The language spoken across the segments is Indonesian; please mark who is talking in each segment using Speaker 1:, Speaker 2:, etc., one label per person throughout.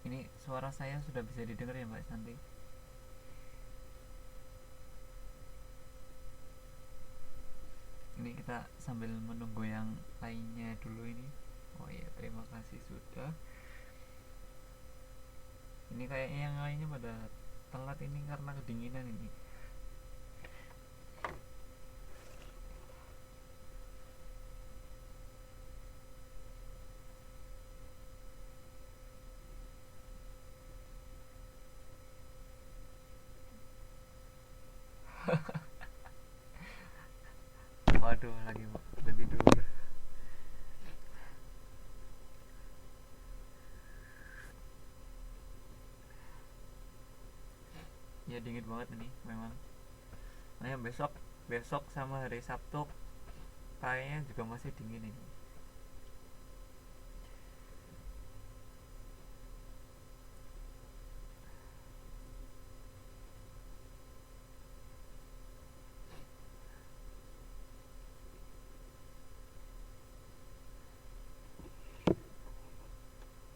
Speaker 1: Ini suara saya sudah bisa didengar ya Mbak Santi? Ini kita sambil menunggu yang lainnya dulu ini. Oh iya, terima kasih sudah. Ini kayaknya yang lainnya pada telat ini karena kedinginan ini. Waduh, lagi udah tidur. Ya dingin banget ini memang. Nah, yang besok besok sama hari Sabtu kayaknya juga masih dingin ini.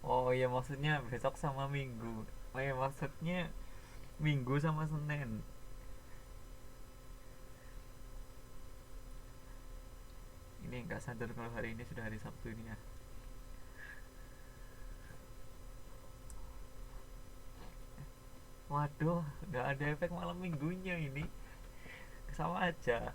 Speaker 1: Oh iya, maksudnya besok sama Minggu. Oh iya, maksudnya Minggu sama Senin. Ini nggak sadar kalau hari ini sudah hari Sabtu ini ya. Waduh, nggak ada efek malam minggunya ini. Sama aja.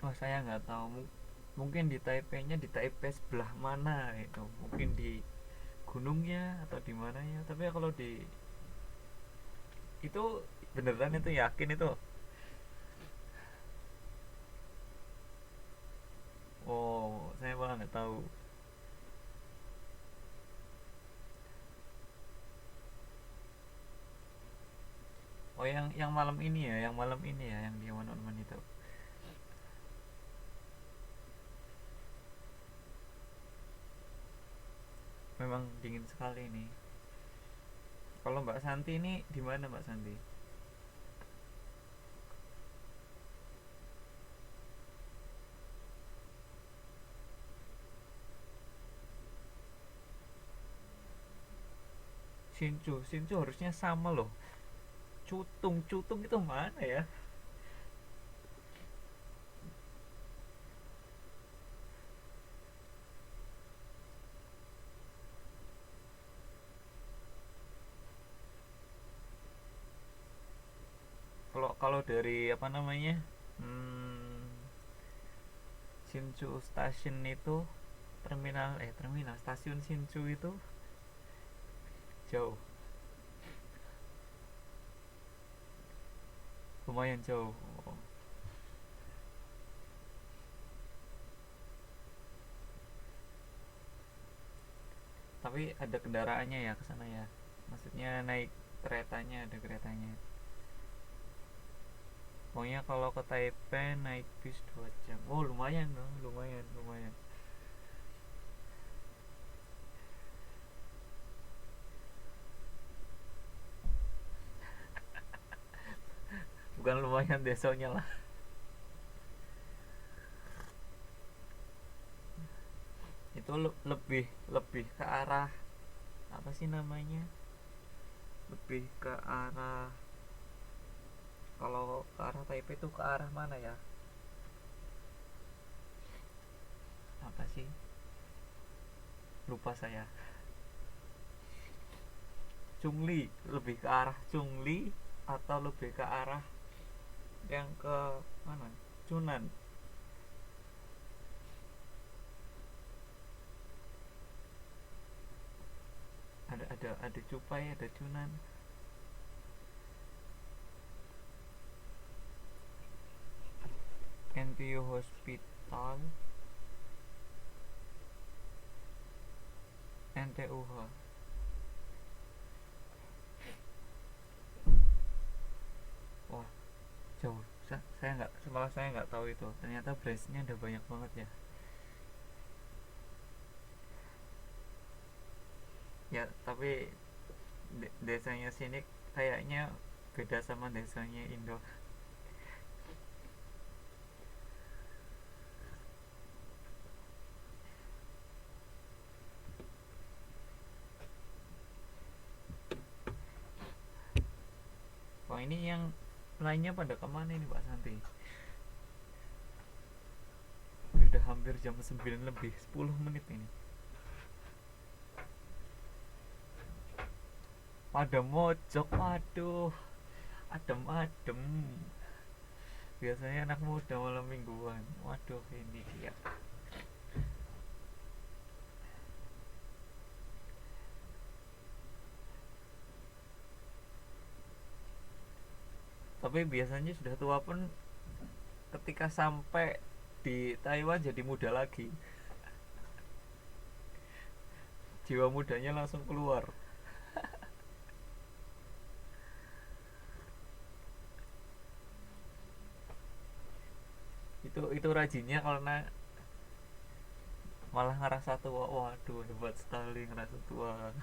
Speaker 1: Wah, saya nggak tahu. Mungkin di Taipei-nya di Taipei sebelah mana itu. Mungkin di gunungnya atau di mana ya. Tapi ya kalau di itu beneran itu yakin itu. Oh, saya malah nggak tahu. Oh, yang malam ini ya, yang malam ini ya, yang di One on One itu. Memang dingin sekali ini. Kalau Mbak Santi ini di mana Mbak Santi? Sincu harusnya sama loh. Cutung itu mana ya? Kalau kalau dari apa namanya? Hmm, Sincu Station itu terminal stasiun Sincu itu jauh, lumayan jauh. Oh, tapi ada kendaraannya ya ke sana ya. Maksudnya naik keretanya, ada keretanya. Pokoknya kalau ke Taipei naik bis 2 jam. Oh, lumayan dong, lumayan, lumayan. Bukan lumayan besoknya lah. Itu lebih lebih ke arah apa sih namanya? Lebih ke arah, kalau ke arah Taipei itu ke arah mana ya? Apa sih? Lupa saya. Chungli, lebih ke arah Chungli atau lebih ke arah yang ke mana? Cunan. ada Cupai, ada Cunan. NPU Hospital, NTUH. Wah, jauh. Saya nggak tahu itu. Ternyata branchnya ada banyak banget ya. Ya, tapi desanya sini kayaknya beda sama desanya Indo. Wah, ini yang lainnya pada kemana ini Pak Santi? Udah hampir jam 9 lebih 10 menit ini. Pada mojok, waduh, adem-adem. Biasanya anak muda malam mingguan. Waduh, ini dia. Tapi biasanya sudah tua pun ketika sampai di Taiwan jadi muda lagi. Jiwa mudanya langsung keluar. Itu rajinnya karena malah ngerasa tua. Waduh, hebat sekali ngerasa tua.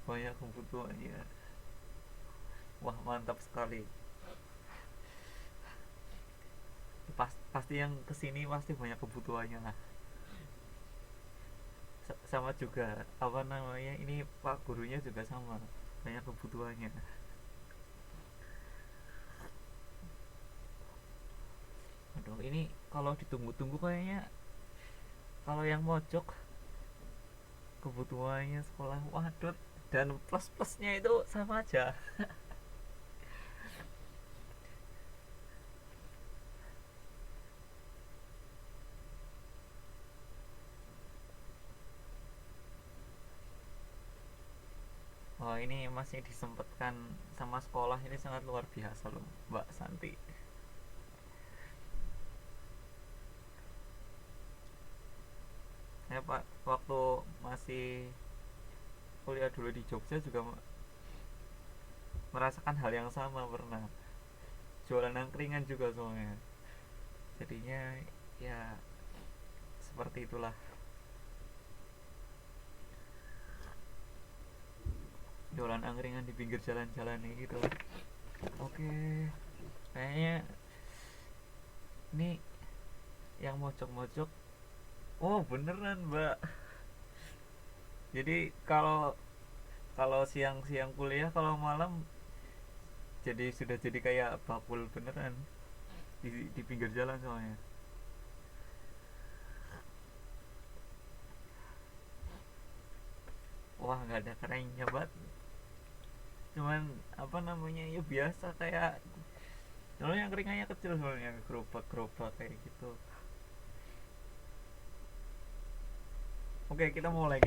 Speaker 1: Banyak kebutuhannya. Wah, mantap sekali. Pasti yang kesini pasti banyak kebutuhannya lah. Sama juga apa namanya, ini Pak gurunya juga sama, banyak kebutuhannya. Aduh, ini kalau ditunggu-tunggu kayaknya kalau yang mojok kebutuhannya sekolah, waduh, dan plus plusnya itu sama aja. Oh, ini masih disempatkan sama sekolah, ini sangat luar biasa loh Mbak Santi. Saya Pak waktu masih kuliah dulu di Jogja juga merasakan hal yang sama, pernah jualan angkringan juga soalnya. Jadinya ya seperti itulah, jualan angkringan di pinggir jalan-jalan nih gitu. Oke, kayaknya ini yang mojok-mojok. Oh, beneran Mbak. Jadi kalau kalau siang-siang kuliah, kalau malam jadi sudah jadi kayak bakul beneran di pinggir jalan soalnya. Wah, nggak ada kerennya Mbak. Cuman apa namanya, ya biasa kayak, soalnya yang keringannya kecil, soalnya gerobak-gerobak kayak gitu. Oke, kita mulai.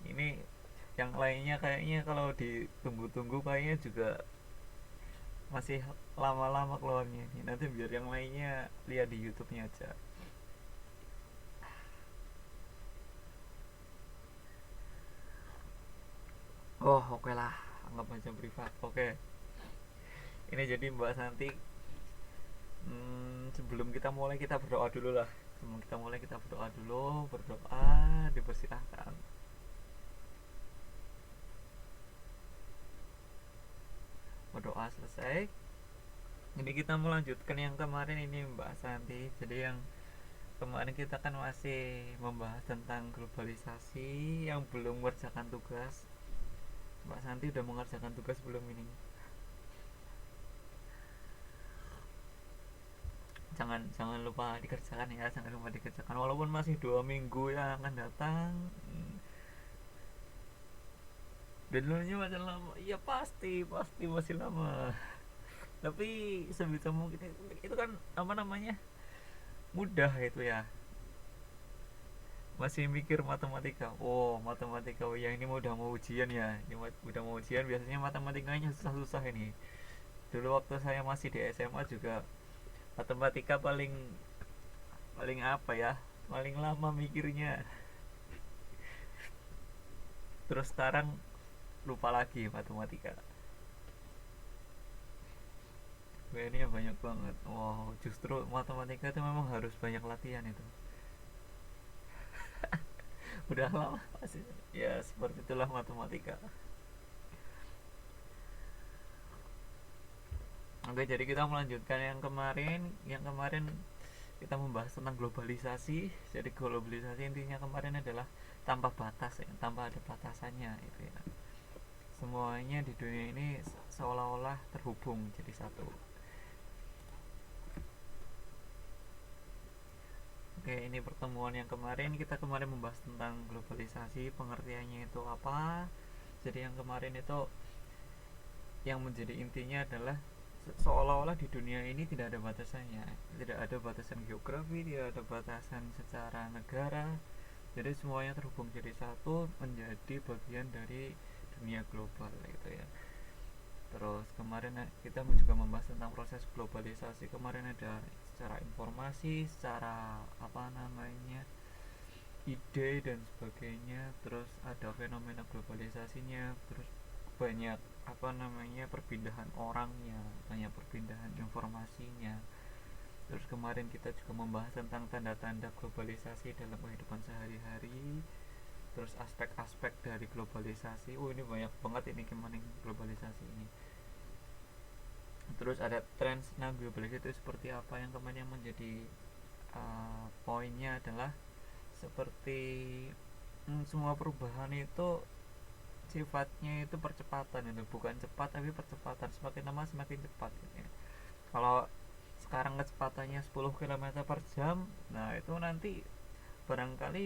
Speaker 1: Ini yang lainnya kayaknya kalau ditunggu-tunggu kayaknya juga masih lama-lama keluarnya. Nanti biar yang lainnya lihat di YouTube-nya aja. Oh, oke lah, anggap aja privat. Oke, ini jadi Mbak Santi, sebelum kita mulai kita berdoa dulu lah. Sebelum kita mulai kita berdoa dulu, berdoa, dipersilahkan. Berdoa selesai. Ini kita melanjutkan yang kemarin ini Mbak Santi. Jadi yang kemarin kita kan masih membahas tentang globalisasi, yang belum mengerjakan tugas. Mbak Santi udah mengerjakan tugas belum ini? Jangan jangan lupa dikerjakan ya, jangan lupa dikerjakan walaupun masih 2 minggu yang akan datang. Deadline-nya masih lama. Iya, pasti pasti masih lama. Tapi sebisa mungkin itu kan apa namanya, mudah itu ya, masih mikir matematika. Oh, matematika, oh ya, ini udah mau ujian ya, ini udah mau ujian, biasanya matematikanya susah-susah ini. Dulu waktu saya masih di SMA juga matematika paling paling apa ya, paling lama mikirnya. Terus sekarang lupa lagi matematika. WN-nya banyak banget. Wow, justru matematika itu memang harus banyak latihan itu. Udah lama masih. Ya, seperti itulah matematika. Oke, jadi kita melanjutkan yang kemarin. Yang kemarin kita membahas tentang globalisasi. Jadi globalisasi intinya kemarin adalah tanpa batas ya, tanpa ada batasannya itu ya. Semuanya di dunia ini seolah-olah terhubung jadi satu. Oke, ini pertemuan yang kemarin. Kita kemarin membahas tentang globalisasi, pengertiannya itu apa. Jadi yang kemarin itu yang menjadi intinya adalah seolah-olah di dunia ini tidak ada batasannya. Tidak ada batasan geografi, tidak ada batasan secara negara. Jadi semuanya terhubung jadi satu, menjadi bagian dari dunia global gitu ya. Terus kemarin kita juga membahas tentang proses globalisasi. Kemarin ada secara informasi, secara apa namanya, ide dan sebagainya. Terus ada fenomena globalisasinya. Terus banyak apa namanya, perpindahan orangnya, banyak perpindahan informasinya. Terus kemarin kita juga membahas tentang tanda-tanda globalisasi dalam kehidupan sehari-hari. Terus aspek-aspek dari globalisasi. Oh, ini banyak banget ini kemarin globalisasi ini. Terus ada tren tentang globalisasi itu seperti apa. Yang kemarin yang menjadi poinnya adalah seperti semua perubahan itu sifatnya itu percepatan, itu bukan cepat tapi percepatan, semakin lama semakin cepat gitu ya. Kalau sekarang kecepatannya 10 km per jam, nah itu nanti barangkali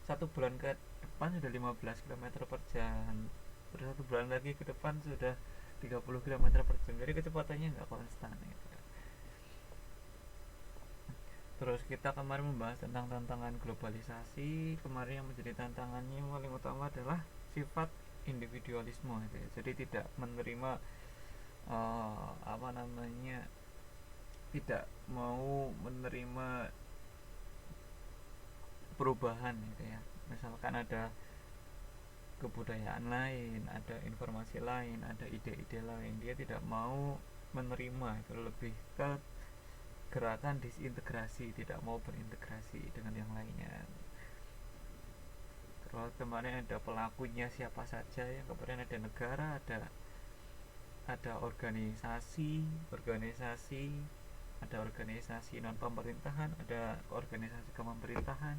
Speaker 1: 1 bulan ke depan sudah 15 km per jam, terus 1 bulan lagi ke depan sudah 30 km per jam, jadi kecepatannya nggak konstan gitu. Terus kita kemarin membahas tentang tantangan globalisasi. Kemarin yang menjadi tantangannya yang paling utama adalah sifat individualisme gitu ya. Jadi tidak menerima apa namanya, tidak mau menerima perubahan gitu ya. Misalkan ada kebudayaan lain, ada informasi lain, ada ide-ide lain, dia tidak mau menerima, itu lebih ke gerakan disintegrasi, tidak mau berintegrasi dengan yang lainnya. Terus kemarin ada pelakunya siapa saja, yang kemarin ada negara, ada organisasi, ada organisasi non pemerintahan, ada organisasi kepemerintahan.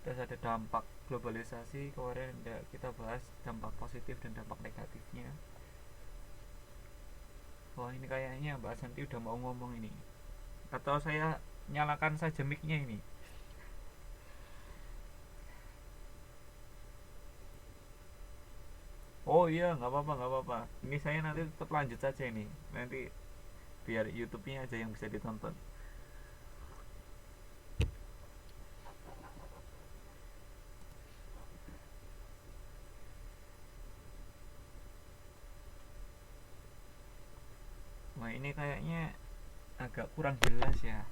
Speaker 1: Terus ada dampak globalisasi, kemarin kita bahas dampak positif dan dampak negatifnya. Wah, ini kayaknya Mbak Santi udah mau ngomong ini, atau saya nyalakan saja mic-nya ini? Oh iya, nggak apa-apa, nggak apa-apa. Ini saya nanti tetap lanjut saja ini. Nanti biar YouTube-nya aja yang bisa ditonton. Wah, ini kayaknya agak kurang jelas ya.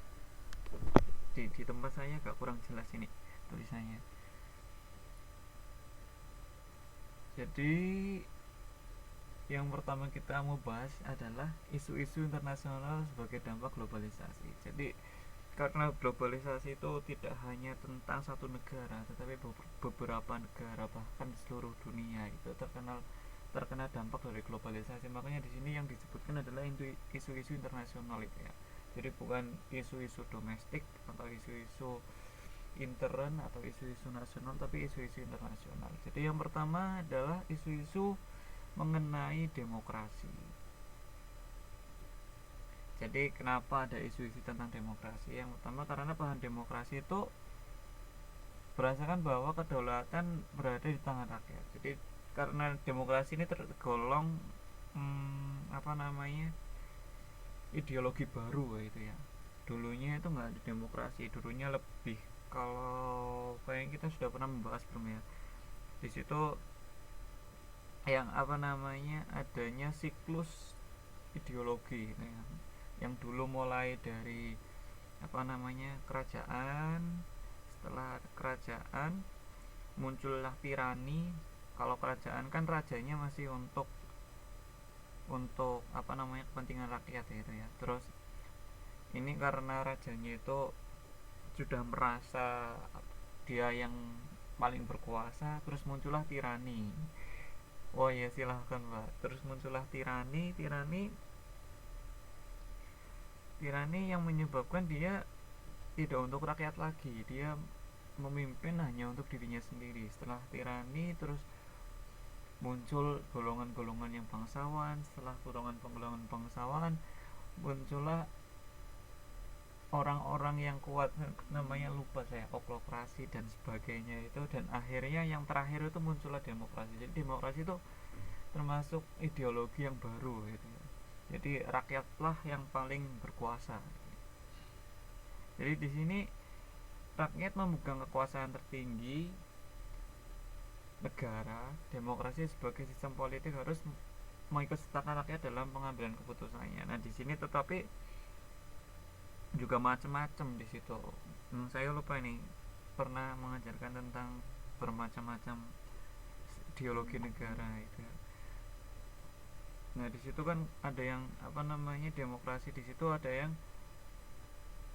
Speaker 1: Di tempat saya agak kurang jelas ini tulisannya. Jadi yang pertama kita mau bahas adalah isu-isu internasional sebagai dampak globalisasi. Jadi karena globalisasi itu tidak hanya tentang satu negara, tetapi beberapa negara, bahkan seluruh dunia itu terkena dampak dari globalisasi. Makanya di sini yang disebutkan adalah isu-isu internasional itu ya. Jadi bukan isu-isu domestik atau isu-isu intern atau isu-isu nasional, tapi isu-isu internasional. Jadi yang pertama adalah isu-isu mengenai demokrasi. Jadi kenapa ada isu-isu tentang demokrasi? Yang pertama karena paham demokrasi itu berdasarkan bahwa kedaulatan berada di tangan rakyat. Jadi karena demokrasi ini tergolong apa namanya, ideologi baru itu ya, dulunya itu nggak ada demokrasi, dulunya lebih, kalau kayak kita sudah pernah membahas belum ya, di situ yang apa namanya adanya siklus ideologi yang dulu mulai dari apa namanya kerajaan, setelah kerajaan muncullah tirani. Kalau kerajaan kan rajanya masih untuk apa namanya kepentingan rakyat gitu ya. Terus ini karena rajanya itu sudah merasa dia yang paling berkuasa, terus muncullah tirani. Oh ya silahkan Pak. Terus muncullah tirani yang menyebabkan dia tidak untuk rakyat lagi, dia memimpin hanya untuk dirinya sendiri. Setelah tirani terus muncul golongan-golongan yang bangsawan, setelah golongan bangsawan muncullah orang-orang yang kuat, namanya lupa saya, oklokrasi dan sebagainya itu, dan akhirnya yang terakhir itu muncullah demokrasi. Jadi demokrasi itu termasuk ideologi yang baru gitu ya. Jadi rakyatlah yang paling berkuasa. Jadi di sini rakyat memegang kekuasaan tertinggi negara. Demokrasi sebagai sistem politik harus mengikutsertakan rakyat dalam pengambilan keputusannya. Nah di sini tetapi juga macam-macam di situ. Saya lupa ini pernah mengajarkan tentang bermacam-macam ideologi negara itu. Nah di situ kan ada yang apa namanya demokrasi, di situ ada yang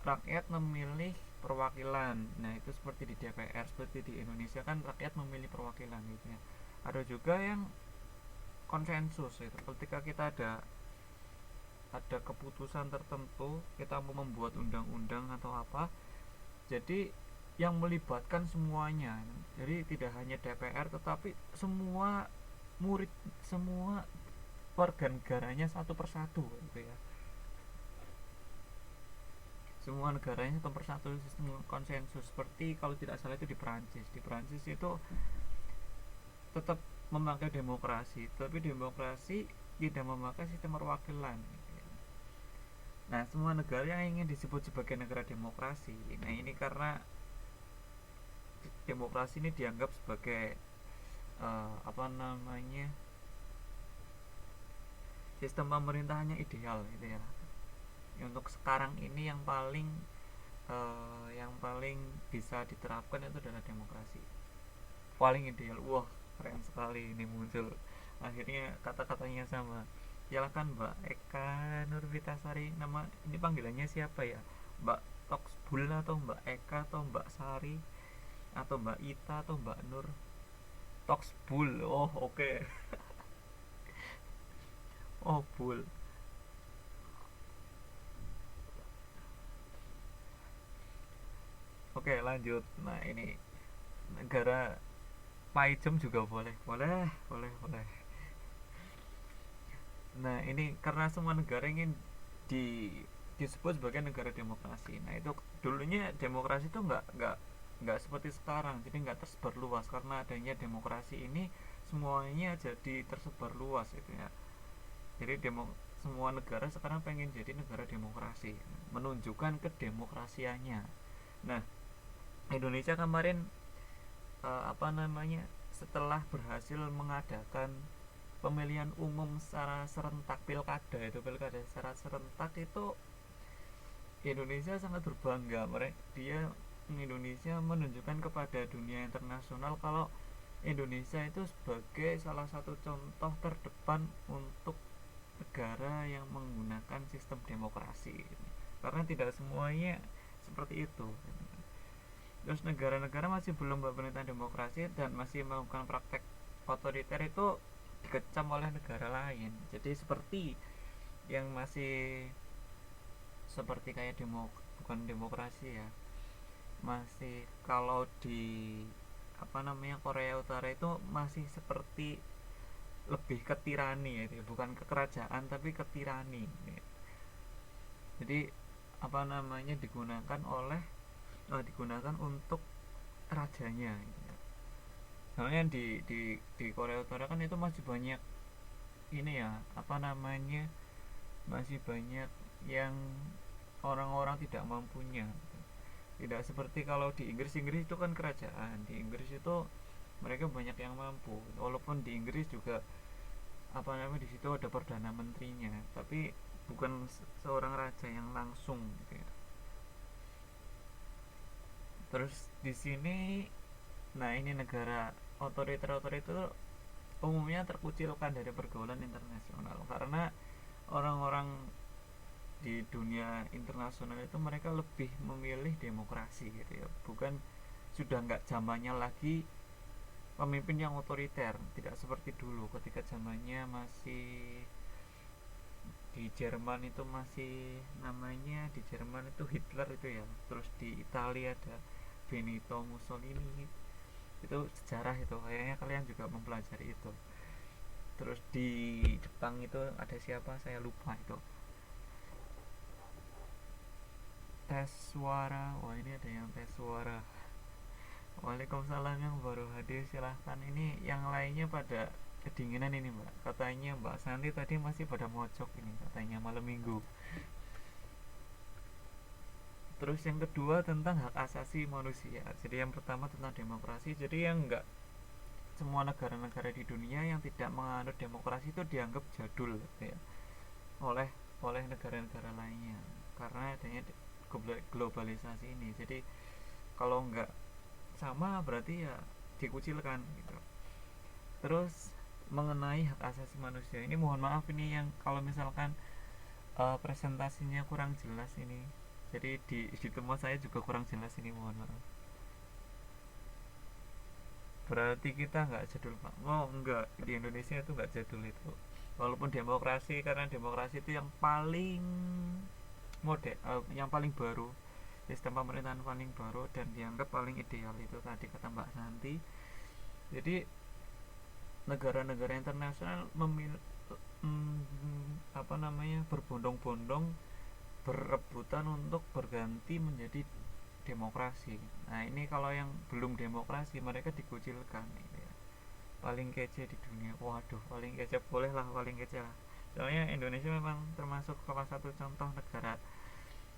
Speaker 1: rakyat memilih perwakilan. Nah itu seperti di DPR, seperti di Indonesia kan rakyat memilih perwakilan gitu ya. Ada juga yang konsensus itu, ketika kita ada keputusan tertentu, kita mau membuat undang-undang atau apa, jadi yang melibatkan semuanya. Jadi tidak hanya DPR tetapi semua murid, semua warga negaranya satu persatu gitu ya. Semua negaranya satu persatu, sistem konsensus. Seperti kalau tidak salah itu di Perancis. Di Perancis itu tetap memakai demokrasi, tapi demokrasi tidak memakai sistem perwakilan. Nah, semua negara yang ingin disebut sebagai negara demokrasi, nah ini karena demokrasi ini dianggap sebagai apa namanya sistem pemerintahannya ideal gitu ya. Untuk sekarang ini yang paling bisa diterapkan itu adalah demokrasi. Paling ideal. Wah, keren sekali ini muncul. Akhirnya kata-katanya sama. Silakan Mbak Eka Nurvitasari, nama ini panggilannya siapa ya? Mbak Toxbul atau Mbak Eka atau Mbak Sari atau Mbak Ita atau Mbak Nur? Toxbul. Oh, oke. Okay. Oh, Bul. Oke, lanjut. Nah, ini negara Paijem juga boleh. Boleh, boleh, boleh. Nah, ini karena semua negara ingin disebut sebagai negara demokrasi. Nah, itu dulunya demokrasi itu nggak seperti sekarang, jadi nggak tersebar luas. Karena adanya demokrasi ini semuanya jadi tersebar luas itu ya. Jadi semua negara sekarang pengen jadi negara demokrasi, menunjukkan kedemokrasiannya. Nah, Indonesia kemarin apa namanya setelah berhasil mengadakan pemilihan umum secara serentak, pilkada secara serentak itu, Indonesia sangat berbangga. Indonesia menunjukkan kepada dunia internasional kalau Indonesia itu sebagai salah satu contoh terdepan untuk negara yang menggunakan sistem demokrasi, karena tidak semuanya seperti itu. Terus negara-negara masih belum berpemerintahan demokrasi dan masih melakukan praktek otoriter itu dikecam oleh negara lain. Jadi seperti yang masih seperti kayak bukan demokrasi ya, masih kalau di apa namanya Korea Utara itu masih seperti lebih ke tirani ya, bukan ke kerajaan tapi ke tirani. Jadi apa namanya digunakan untuk rajanya. Soalnya di Korea Utara kan itu masih banyak ini ya, apa namanya, masih banyak yang orang-orang tidak mampunya. Tidak seperti kalau di Inggris. Inggris itu kan kerajaan, di Inggris itu mereka banyak yang mampu, walaupun di Inggris juga apa namanya di situ ada perdana menterinya, tapi bukan seorang raja yang langsung gitu ya. Terus di sini, nah ini negara otoriter-otoriter umumnya terkucilkan dari pergaulan internasional karena orang-orang di dunia internasional itu mereka lebih memilih demokrasi gitu ya, bukan, sudah nggak zamannya lagi pemimpin yang otoriter, tidak seperti dulu ketika zamannya masih di Jerman itu masih namanya, di Jerman itu Hitler itu ya, terus di Italia ada Benito Mussolini, itu sejarah itu kayaknya kalian juga mempelajari itu. Terus di Jepang itu ada siapa saya lupa itu. Tes suara, wah ini ada yang tes suara. Waalaikumsalam yang baru hadir, silahkan. Ini yang lainnya pada kedinginan ini mbak, katanya Mbak Santi tadi masih pada mocok ini katanya malam minggu. Terus yang kedua tentang hak asasi manusia. Jadi yang pertama tentang demokrasi. Jadi yang enggak, semua negara-negara di dunia yang tidak menganut demokrasi itu dianggap jadul ya, oleh oleh negara-negara lainnya karena adanya globalisasi ini. Jadi kalau enggak sama berarti ya dikucilkan gitu. Terus mengenai hak asasi manusia ini, mohon maaf ini yang kalau misalkan presentasinya kurang jelas ini, jadi di tempat saya juga kurang jelas ini, mohon maaf. Berarti kita nggak jadul pak? Oh enggak, di Indonesia itu nggak jadul itu, walaupun demokrasi, karena demokrasi itu yang paling modern, yang paling baru, sistem pemerintahan paling baru dan dianggap paling ideal itu tadi kata Mbak Santi. Jadi negara-negara internasional apa namanya, berbondong-bondong berebutan untuk berganti menjadi demokrasi. Nah ini kalau yang belum demokrasi mereka dikucilkan gitu ya. Paling kece di dunia, waduh paling kece, boleh lah paling kece lah, soalnya Indonesia memang termasuk salah satu contoh negara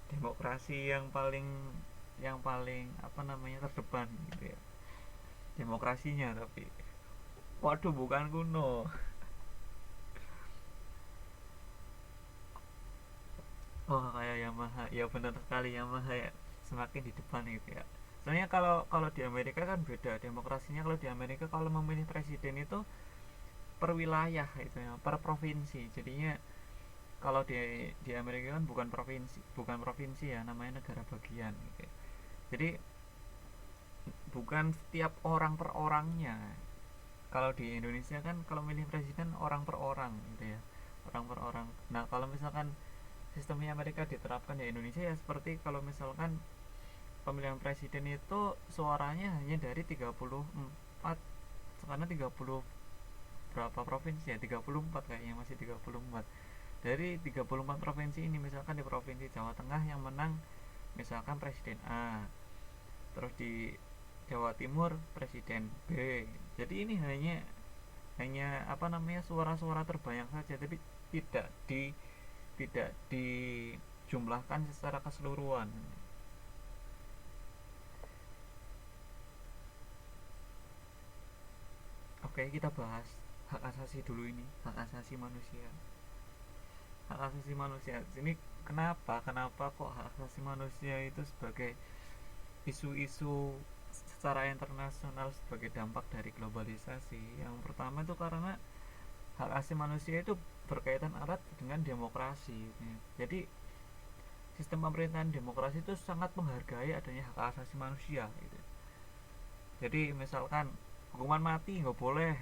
Speaker 1: demokrasi yang paling apa namanya terdepan gitu ya, demokrasinya. Tapi waduh bukan kuno. Oh kayak Yamaha, ya benar sekali Yamaha ya, semakin di depan itu ya. Soalnya kalau kalau di Amerika kan beda demokrasinya. Kalau di Amerika kalau memilih presiden itu per wilayah itu ya, per provinsi. Jadinya kalau di Amerika kan bukan provinsi ya, namanya negara bagian gitu ya. Jadi bukan setiap orang per orangnya. Kalau di Indonesia kan kalau milih presiden orang per orang gitu ya, orang per orang. Nah kalau misalkan sistemnya Amerika diterapkan di Indonesia ya seperti kalau misalkan pemilihan presiden itu suaranya hanya dari 34, karena 30 berapa provinsi ya, 34 kayaknya, masih 34. Dari 34 provinsi ini, misalkan di provinsi Jawa Tengah yang menang misalkan presiden A, terus di Jawa Timur presiden B. Jadi ini hanya hanya apa namanya, suara-suara terbanyak saja, tapi tidak di tidak dijumlahkan secara keseluruhan. Oke, kita bahas hak asasi dulu ini, hak asasi manusia. Hak asasi manusia ini kenapa kenapa kok hak asasi manusia itu sebagai isu-isu secara internasional sebagai dampak dari globalisasi? Yang pertama itu karena hak asasi manusia itu berkaitan erat dengan demokrasi. Jadi sistem pemerintahan demokrasi itu sangat menghargai adanya hak asasi manusia gitu. Jadi misalkan hukuman mati nggak boleh,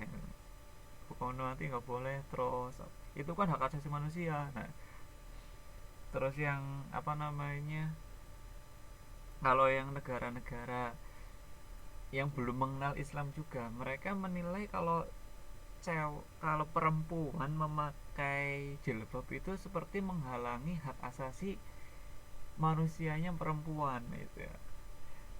Speaker 1: hukuman mati nggak boleh, terus itu kan hak asasi manusia. Nah terus yang apa namanya, kalau yang negara-negara yang belum mengenal Islam juga, mereka menilai kalau perempuan memakai jilbab itu seperti menghalangi hak asasi manusianya perempuan itu ya.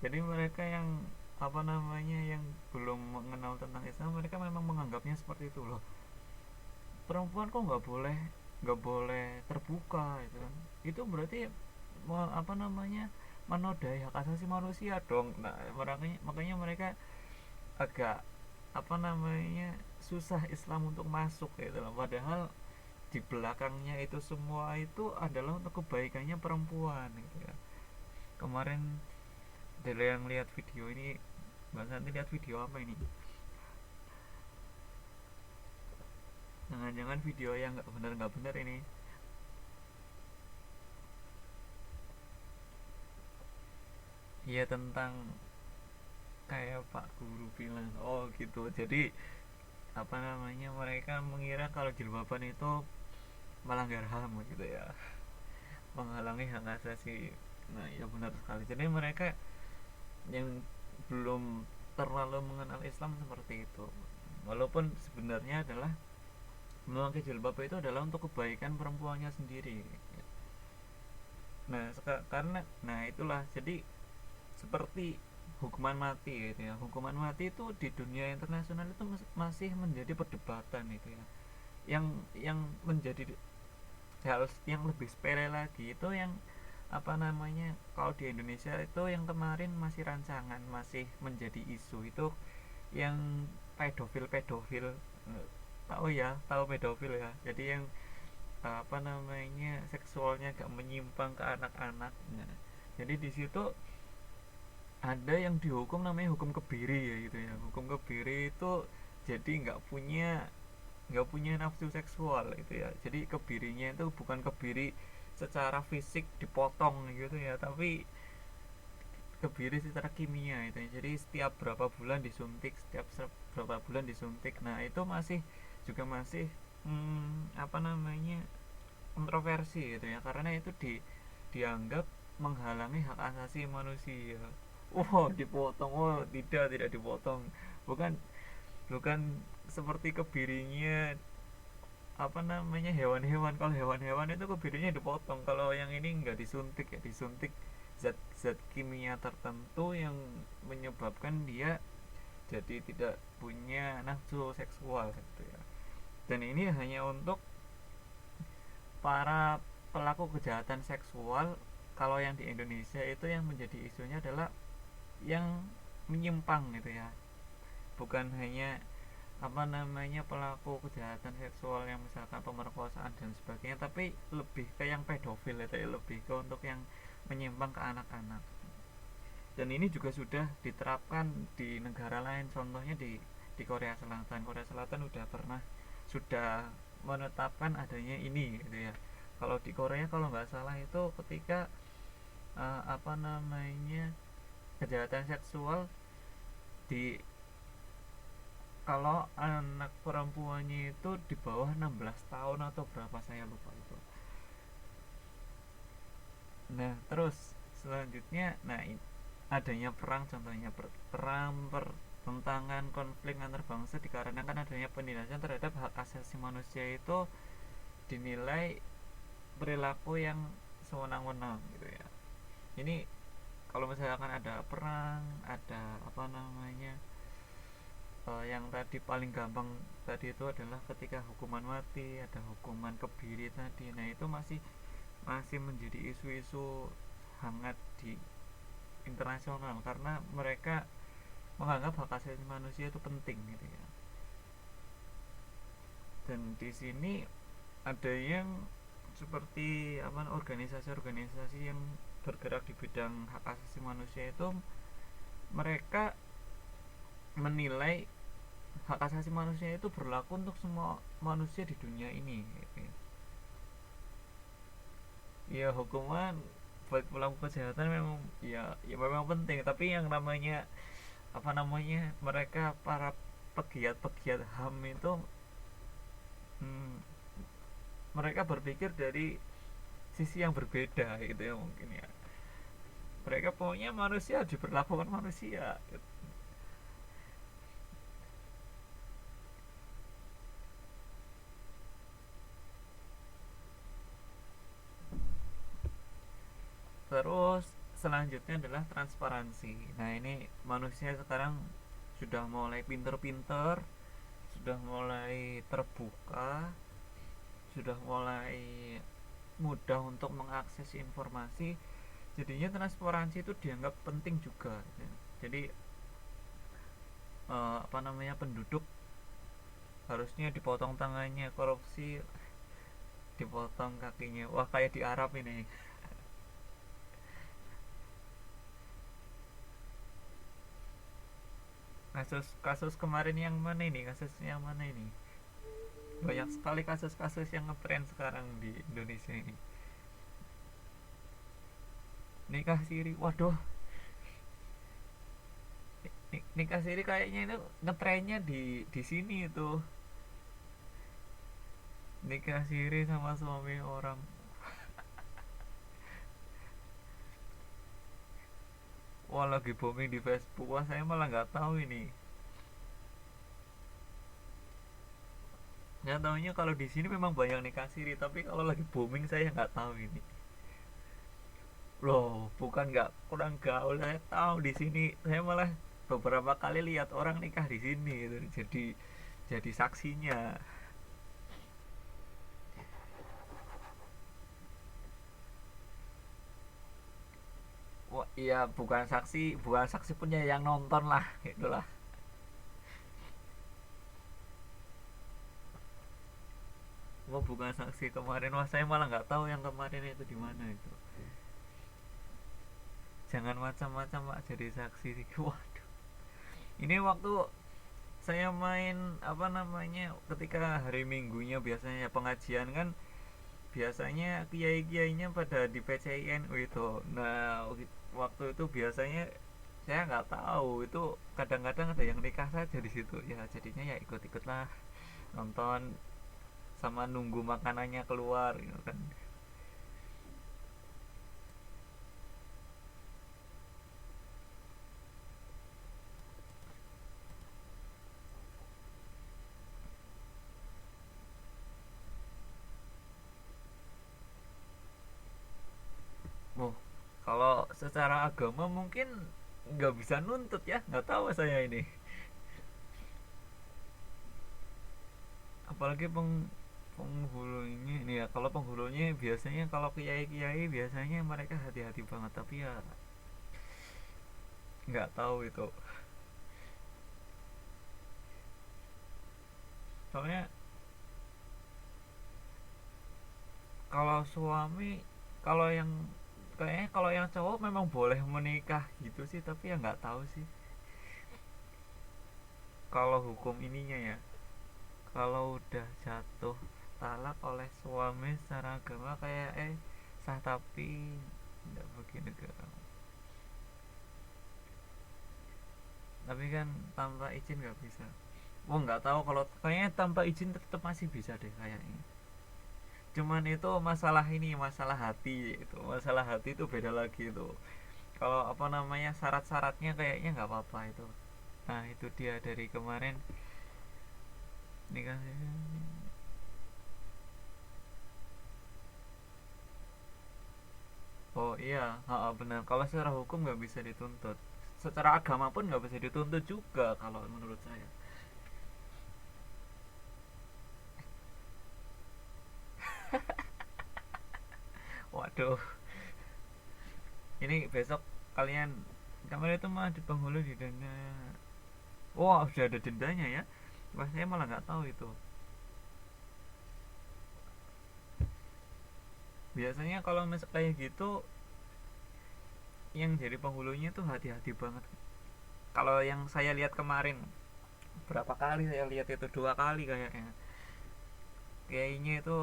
Speaker 1: Jadi mereka yang apa namanya, yang belum mengenal tentang Islam, mereka memang menganggapnya seperti itu loh. Perempuan kok nggak boleh terbuka itu kan? Itu berarti apa namanya, menodai hak asasi manusia dong. Nah, makanya mereka agak apa namanya, susah Islam untuk masuk gitu loh. Padahal di belakangnya itu semua itu adalah untuk kebaikannya perempuan gitu ya. Kemarin dari yang lihat video ini, Mbak Santi lihat video apa ini? Jangan-jangan video yang nggak benar ini. Iya, tentang kayak Pak Guru bilang, oh gitu. Jadi apa namanya, mereka mengira kalau jilbaban itu melanggar HAM gitu ya, menghalangi hak asasi. Nah, ya benar sekali. Jadi mereka yang belum terlalu mengenal Islam seperti itu. Walaupun sebenarnya adalah memakai jilbab itu adalah untuk kebaikan perempuannya sendiri. Nah, karena itulah, jadi seperti hukuman mati gitu ya. Hukuman mati itu di dunia internasional itu masih menjadi perdebatan itu ya. Yang menjadi hal yang lebih sepele lagi itu yang apa namanya, kalau di Indonesia itu yang kemarin masih rancangan, masih menjadi isu itu yang pedofil tahu ya, tahu pedofil ya. Jadi yang apa namanya, seksualnya agak menyimpang ke anak-anak. Nah, jadi di situ ada yang dihukum namanya hukum kebiri ya gitu ya. Hukum kebiri itu jadi nggak punya nafsu seksual itu ya. Jadi kebirinya itu bukan kebiri secara fisik dipotong gitu ya, tapi kebiri secara kimia itu ya. Jadi setiap berapa bulan disuntik, setiap berapa bulan disuntik. Nah, itu masih apa namanya, kontroversi gitu ya, karena itu dianggap menghalangi hak asasi manusia. Oh, dipotong. Oh, tidak dipotong. Bukan bukan seperti kebirinya apa namanya, hewan-hewan. Kalau hewan-hewan itu kebirinya dipotong, kalau yang ini enggak, disuntik ya, disuntik zat-zat kimia tertentu yang menyebabkan dia jadi tidak punya nafsu seksual gitu ya. Dan ini hanya untuk para pelaku kejahatan seksual. Kalau yang di Indonesia itu yang menjadi isunya adalah yang menyimpang gitu ya, bukan hanya apa namanya pelaku kejahatan seksual yang misalkan pemerkosaan dan sebagainya, tapi lebih ke yang pedofil itu ya, lebih ke untuk yang menyimpang ke anak-anak. Dan ini juga sudah diterapkan di negara lain, contohnya di Korea Selatan. Korea Selatan sudah menetapkan adanya ini gitu ya. Kalau di Korea, kalau nggak salah itu ketika apa namanya, kejahatan seksual di, kalau anak perempuannya itu di bawah 16 tahun atau berapa saya lupa itu. Nah, terus selanjutnya, nah adanya perang, contohnya perang pertentangan, konflik antar bangsa dikarenakan adanya penindasan terhadap hak asasi manusia itu dinilai perilaku yang sewenang-wenang gitu ya. Ini kalau misalkan ada perang, ada apa namanya, yang tadi paling gampang tadi itu adalah ketika hukuman mati, ada hukuman kebiri tadi. Nah, itu masih masih menjadi isu-isu hangat di internasional karena mereka menganggap hak asasi manusia itu penting gitu ya. Dan di sini ada yang seperti apa, organisasi-organisasi yang bergerak di bidang hak asasi manusia itu, mereka menilai hak asasi manusia itu berlaku untuk semua manusia di dunia ini gitu ya. Ya, hukuman buat pelaku kejahatan memang ya memang penting, tapi yang namanya apa namanya, mereka para pegiat-pegiat HAM itu hmm, mereka berpikir dari sisi yang berbeda gitu ya mungkin ya. Mereka pokoknya manusia diperlakukan manusia gitu. Terus selanjutnya adalah transparansi. Nah, ini manusia sekarang sudah mulai pinter-pinter, sudah mulai terbuka, sudah mulai mudah untuk mengakses informasi. Jadinya transparansi itu dianggap penting juga ya. Jadi apa namanya, penduduk harusnya dipotong tangannya, korupsi dipotong kakinya. Wah, kayak di Arab ini. Kasus kasus kemarin yang mana ini, kasus yang mana ini, banyak sekali kasus-kasus yang ngetren sekarang di Indonesia ini. Nikah siri, waduh. Nikah siri kayaknya itu ngetrennya di sini itu. Nikah siri sama suami orang. Wah, lagi booming di Facebook. Wah, saya malah nggak tahu ini. Nggak tahunya kalau di sini memang banyak nikah siri, tapi kalau lagi booming saya nggak tahu ini. Loh, bukan nggak kurang gaul, saya tahu di sini. Saya malah beberapa kali lihat orang nikah di sini gitu. Jadi saksinya. Wah, iya, bukan saksi punya yang nonton lah, itulah. Wah, bukan saksi kemarin. Wah, saya malah nggak tahu yang kemarin itu di mana itu. Jangan macam-macam pak jadi saksi. Waduh. Ini waktu saya main apa namanya, ketika hari Minggunya biasanya pengajian kan, biasanya kiai-kiainya pada di PCINU itu. Nah, waktu itu biasanya saya nggak tahu itu, kadang-kadang ada yang nikah saja di situ ya, jadinya ya ikut-ikutlah nonton sama nunggu makanannya keluar gitu kan. Oh, kalau secara agama mungkin nggak bisa nuntut ya, nggak tahu saya ini. Apalagi penghulunya ini ya, kalau penghulunya biasanya, kalau kiai-kiai biasanya mereka hati-hati banget, tapi ya nggak tahu itu. Soalnya kalau suami, kalau yang kayaknya kalau yang cowok memang boleh menikah gitu sih, tapi ya nggak tahu sih kalau hukum ininya ya. Kalau udah jatuh talak oleh suami secara agama kayak sah, tapi nggak begini ke. Tapi kan tanpa izin nggak bisa. Oh, nggak tahu, kalau kayaknya tanpa izin tetap masih bisa deh kayaknya. Cuman itu masalah ini, masalah hati itu, masalah hati itu beda lagi itu. Kalau apa namanya, syarat-syaratnya kayaknya nggak apa-apa itu. Nah, itu dia dari kemarin nikah. Oh iya, benar. Kalau secara hukum nggak bisa dituntut. Secara agama pun nggak bisa dituntut juga kalau menurut saya. Waduh, ini besok kalian, kemarin itu mah di penghulu didenda. Wah, sudah ada dendanya ya. Wah, saya malah nggak tahu itu. Biasanya kalau misal kayak gitu, yang jadi penghulunya tuh hati-hati banget. Kalau yang saya lihat kemarin, berapa kali saya lihat itu, 2 kali kayaknya. Kayaknya itu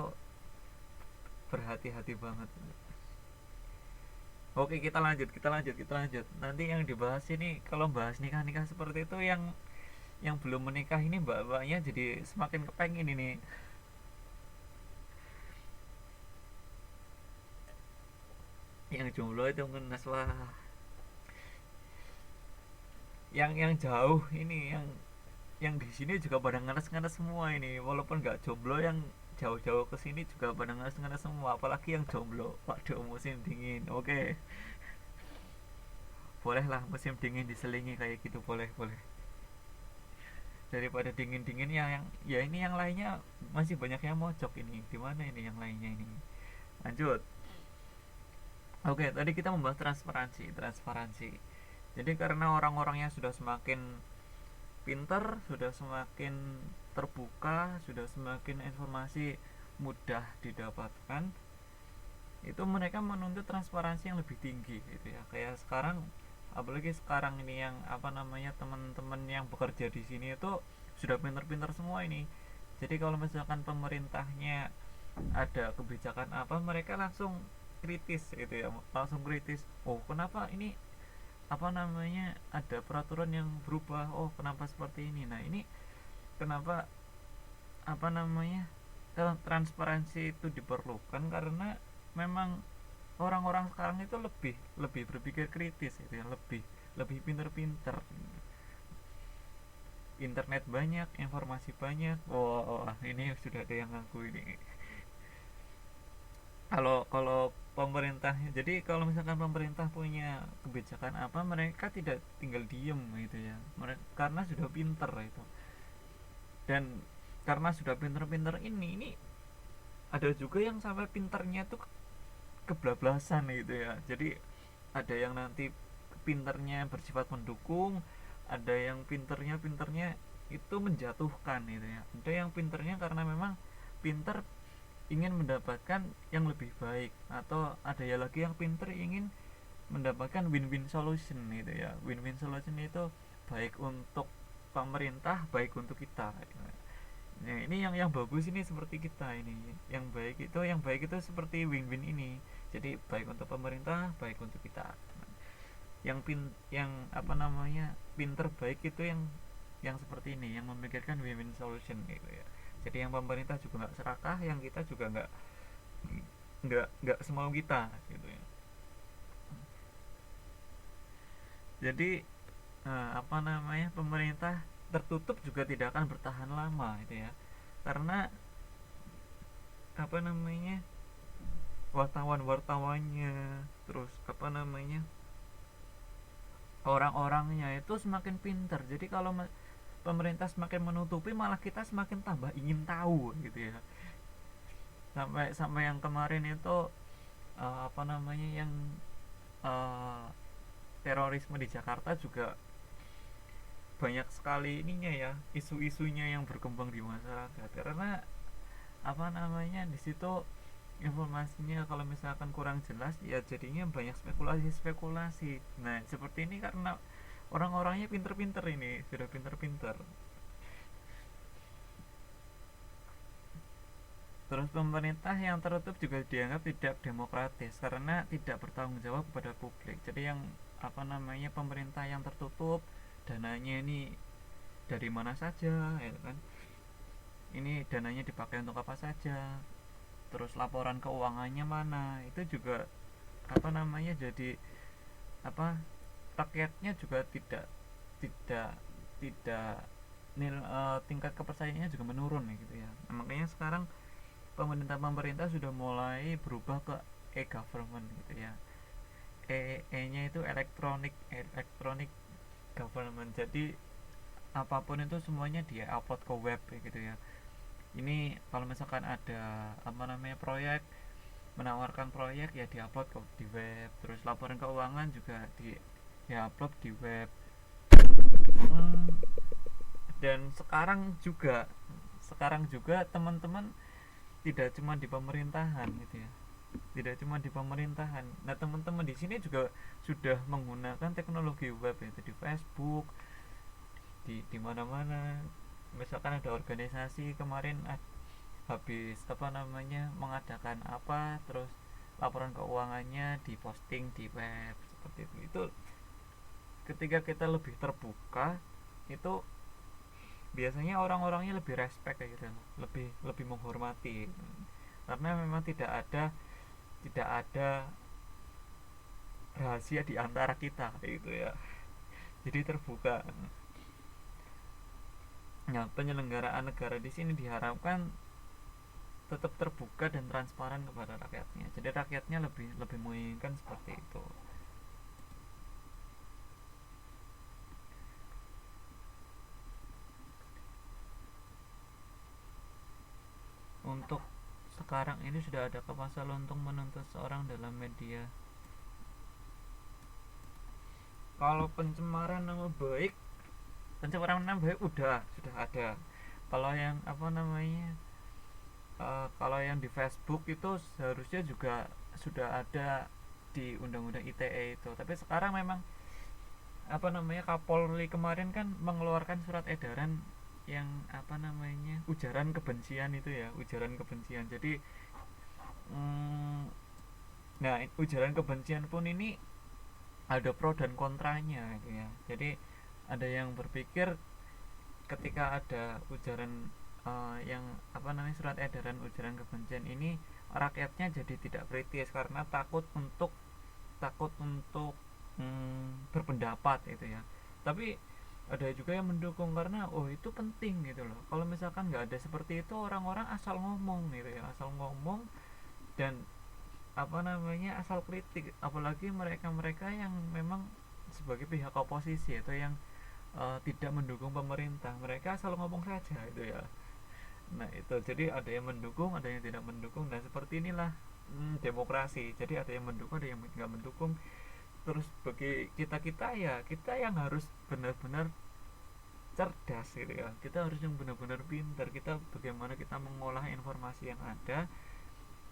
Speaker 1: berhati-hati banget. Oke, kita lanjut, kita lanjut, kita lanjut. Nanti yang dibahas ini, kalau bahas nikah-nikah seperti itu, yang belum menikah ini mbak-mbaknya jadi semakin kepengen ini. Yang jomblo itu ngenes, wah. Yang jauh ini, yang di sini juga pada ngenes-ngenes semua ini, walaupun nggak jomblo, yang jauh-jauh ke sini juga pada ngenes-ngenes semua, apalagi yang jomblo. Waduh, musim dingin. Oke, boleh lah musim dingin diselingi kayak gitu, boleh, boleh. Daripada dingin-dingin yang ya ini, yang lainnya masih banyak yang mojok ini. Di mana ini yang lainnya ini? Lanjut. Oke, tadi kita membahas transparansi. Jadi karena orang-orangnya sudah semakin pinter, sudah semakin terbuka, sudah semakin informasi mudah didapatkan, itu mereka menuntut transparansi yang lebih tinggi gitu ya. Kayak sekarang, apalagi sekarang ini yang apa namanya, teman-teman yang bekerja di sini itu sudah pinter-pinter semua ini. Jadi kalau misalkan pemerintahnya ada kebijakan apa, mereka langsung kritis gitu ya, langsung kritis. Oh, kenapa ini apa namanya ada peraturan yang berubah, oh kenapa seperti ini. Nah, ini kenapa apa namanya transparansi itu diperlukan, karena memang orang-orang sekarang itu lebih lebih berpikir kritis gitu ya, lebih lebih pinter-pinter. Internet banyak, informasi banyak. Oh, ini sudah ada yang ngaku ini. Kalau pemerintah, jadi kalau misalkan pemerintah punya kebijakan apa, mereka tidak tinggal diem gitu ya, mereka karena sudah pinter itu. Dan karena sudah pinter-pinter ini ada juga yang sampai pinternya tuh kebablasan gitu ya. Jadi ada yang nanti pinternya bersifat mendukung, ada yang pinternya itu menjatuhkan gitu ya. Ada yang pinternya karena memang pinter ingin mendapatkan yang lebih baik, atau ada ya lagi yang pinter ingin mendapatkan win-win solution gitu ya. Win-win solution itu baik untuk pemerintah, baik untuk kita. Nah, ini yang bagus ini seperti kita ini. Yang baik itu seperti win-win ini. Jadi baik untuk pemerintah, baik untuk kita. Yang apa namanya, pinter baik itu yang seperti ini, yang memikirkan win-win solution gitu ya. Jadi yang pemerintah juga nggak serakah, yang kita juga nggak semau kita gitu ya. Jadi apa namanya, pemerintah tertutup juga tidak akan bertahan lama itu ya, karena apa namanya, wartawan-wartawannya, terus apa namanya, orang-orangnya itu semakin pinter. Jadi kalau pemerintah semakin menutupi, malah kita semakin tambah ingin tahu gitu ya. Sampai sampai yang kemarin itu apa namanya, yang uh, terorisme di Jakarta juga banyak sekali ininya ya, isu-isunya yang berkembang di masyarakat, karena apa namanya, di situ informasinya kalau misalkan kurang jelas ya jadinya banyak spekulasi-spekulasi. Nah, seperti ini karena orang-orangnya pinter-pinter, ini sudah pinter-pinter. Terus pemerintah yang tertutup juga dianggap tidak demokratis karena tidak bertanggung jawab kepada publik. Jadi yang apa namanya, pemerintah yang tertutup, dananya ini dari mana saja ya kan, ini dananya dipakai untuk apa saja, terus laporan keuangannya mana, itu juga apa namanya, jadi apa, rakyatnya juga tidak tidak tingkat kepercayaannya juga menurun gitu ya. Nah, makanya sekarang pemerintah sudah mulai berubah ke e-government gitu ya. E nya itu elektronik government. Jadi apapun itu semuanya dia upload ke web gitu ya. Ini kalau misalkan ada apa namanya proyek, menawarkan proyek ya diupload di web. Terus laporan keuangan juga diupload di web. Hmm, dan sekarang juga teman-teman tidak cuma di pemerintahan gitu ya, tidak cuma di pemerintahan. Nah, teman-teman di sini juga sudah menggunakan teknologi web, itu di Facebook, di mana-mana. Misalkan ada organisasi kemarin habis apa namanya mengadakan apa, terus laporan keuangannya diposting di web seperti itu. Ketika kita lebih terbuka, itu biasanya orang-orangnya lebih respect kayak gitu, lebih lebih menghormati, karena memang tidak ada rahasia di antara kita gitu ya, jadi terbuka. Nah, penyelenggaraan negara di sini diharapkan tetap terbuka dan transparan kepada rakyatnya, jadi rakyatnya lebih lebih menginginkan seperti itu. Untuk sekarang ini sudah ada pasal untuk menuntut seorang dalam media Kalau pencemaran nama baik, pencemaran nama baik sudah ada. Kalau yang apa namanya, kalau yang di Facebook itu seharusnya juga sudah ada di undang-undang ITE itu. Tapi sekarang memang apa namanya, Kapolri kemarin kan mengeluarkan surat edaran yang apa namanya, ujaran kebencian itu ya, ujaran kebencian. Jadi nah, ujaran kebencian pun ini ada pro dan kontranya gitu ya. Jadi ada yang berpikir ketika ada ujaran yang apa namanya, surat edaran ujaran kebencian ini, rakyatnya jadi tidak kritis karena takut untuk berpendapat itu ya. Tapi ada juga yang mendukung karena oh itu penting gitu loh. Kalau misalkan nggak ada seperti itu, orang-orang asal ngomong gitu ya, asal ngomong dan apa namanya, asal kritik, apalagi mereka-mereka yang memang sebagai pihak oposisi atau yang tidak mendukung pemerintah, mereka asal ngomong saja itu ya. Nah itu, jadi ada yang mendukung, ada yang tidak mendukung. Nah seperti inilah demokrasi. Jadi ada yang mendukung, ada yang nggak mendukung. Terus bagi kita kita ya, kita yang harus benar-benar cerdas gitu ya. Kita harus yang benar-benar pintar. Kita bagaimana kita mengolah informasi yang ada,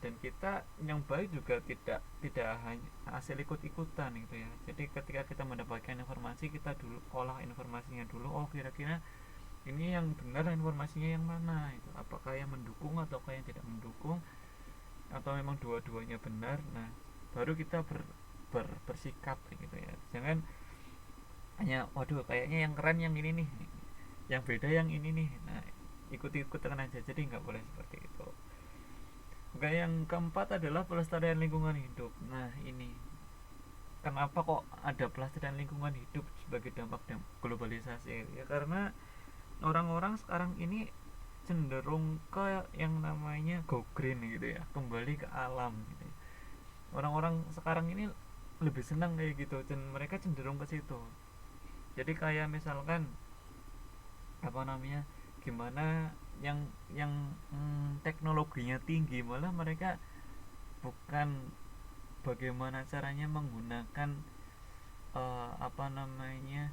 Speaker 1: dan kita yang baik juga tidak hanya hasil ikut-ikutan gitu ya. Jadi ketika kita mendapatkan informasi, kita dulu olah informasinya dulu. Oh kira-kira ini yang benar informasinya yang mana itu, apakah yang mendukung atau yang tidak mendukung, atau memang dua-duanya benar. Nah baru kita bersikap gitu ya. Jangan hanya waduh kayaknya yang keren yang ini nih, yang beda yang ini nih, nah ikut-ikutan aja. Jadi nggak boleh seperti itu. Oke, yang keempat adalah pelestarian lingkungan hidup. Nah ini, kenapa kok ada pelestarian lingkungan hidup sebagai dampak globalisasi ya? Karena orang-orang sekarang ini cenderung ke yang namanya go green gitu ya, kembali ke alam gitu ya. Orang-orang sekarang ini lebih senang kayak gitu, dan mereka cenderung ke situ. Jadi kayak misalkan apa namanya, gimana yang teknologinya tinggi, malah mereka bukan bagaimana caranya menggunakan apa namanya,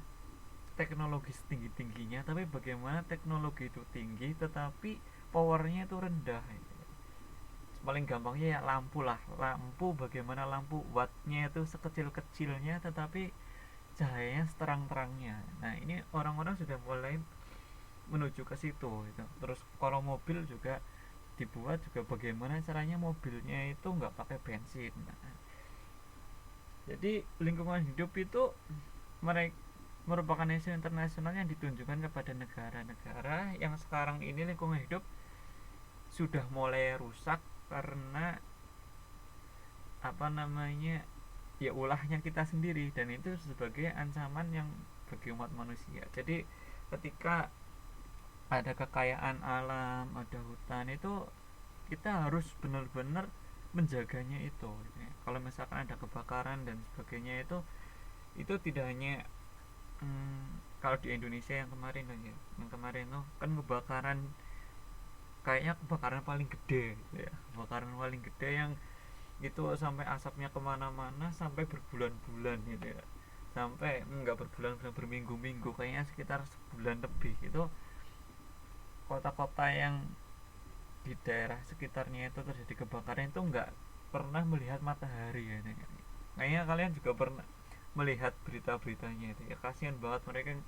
Speaker 1: teknologi setinggi tingginya, tapi bagaimana teknologi itu tinggi tetapi powernya itu rendah. Paling gampangnya ya lampu lah, lampu, bagaimana lampu wattnya itu sekecil kecilnya tetapi cahayanya seterang terangnya. Nah ini orang-orang sudah mulai menuju ke situ gitu. Terus kalau mobil juga dibuat juga bagaimana caranya mobilnya itu nggak pakai bensin. Nah, jadi lingkungan hidup itu mereka merupakan isu internasional yang ditunjukkan kepada negara-negara yang sekarang ini lingkungan hidup sudah mulai rusak karena apa namanya, ya ulahnya kita sendiri, dan itu sebagai ancaman yang bagi umat manusia. Jadi ketika ada kekayaan alam, ada hutan, itu kita harus benar-benar menjaganya itu. Kalau misalkan ada kebakaran dan sebagainya, itu tidak hanya kalau di Indonesia yang kemarin aja, yang kemarin tuh kan kebakaran, kayaknya kebakaran paling gede gitu ya, kebakaran paling gede yang itu sampai asapnya kemana-mana sampai berbulan-bulan gitu ya, sampai enggak berbulan-bulan, berminggu-minggu, kayaknya sekitar sebulan lebih. Itu kota-kota yang di daerah sekitarnya itu terjadi kebakaran itu nggak pernah melihat matahari ya. Kayaknya kalian juga pernah melihat berita-beritanya itu ya, kasihan banget mereka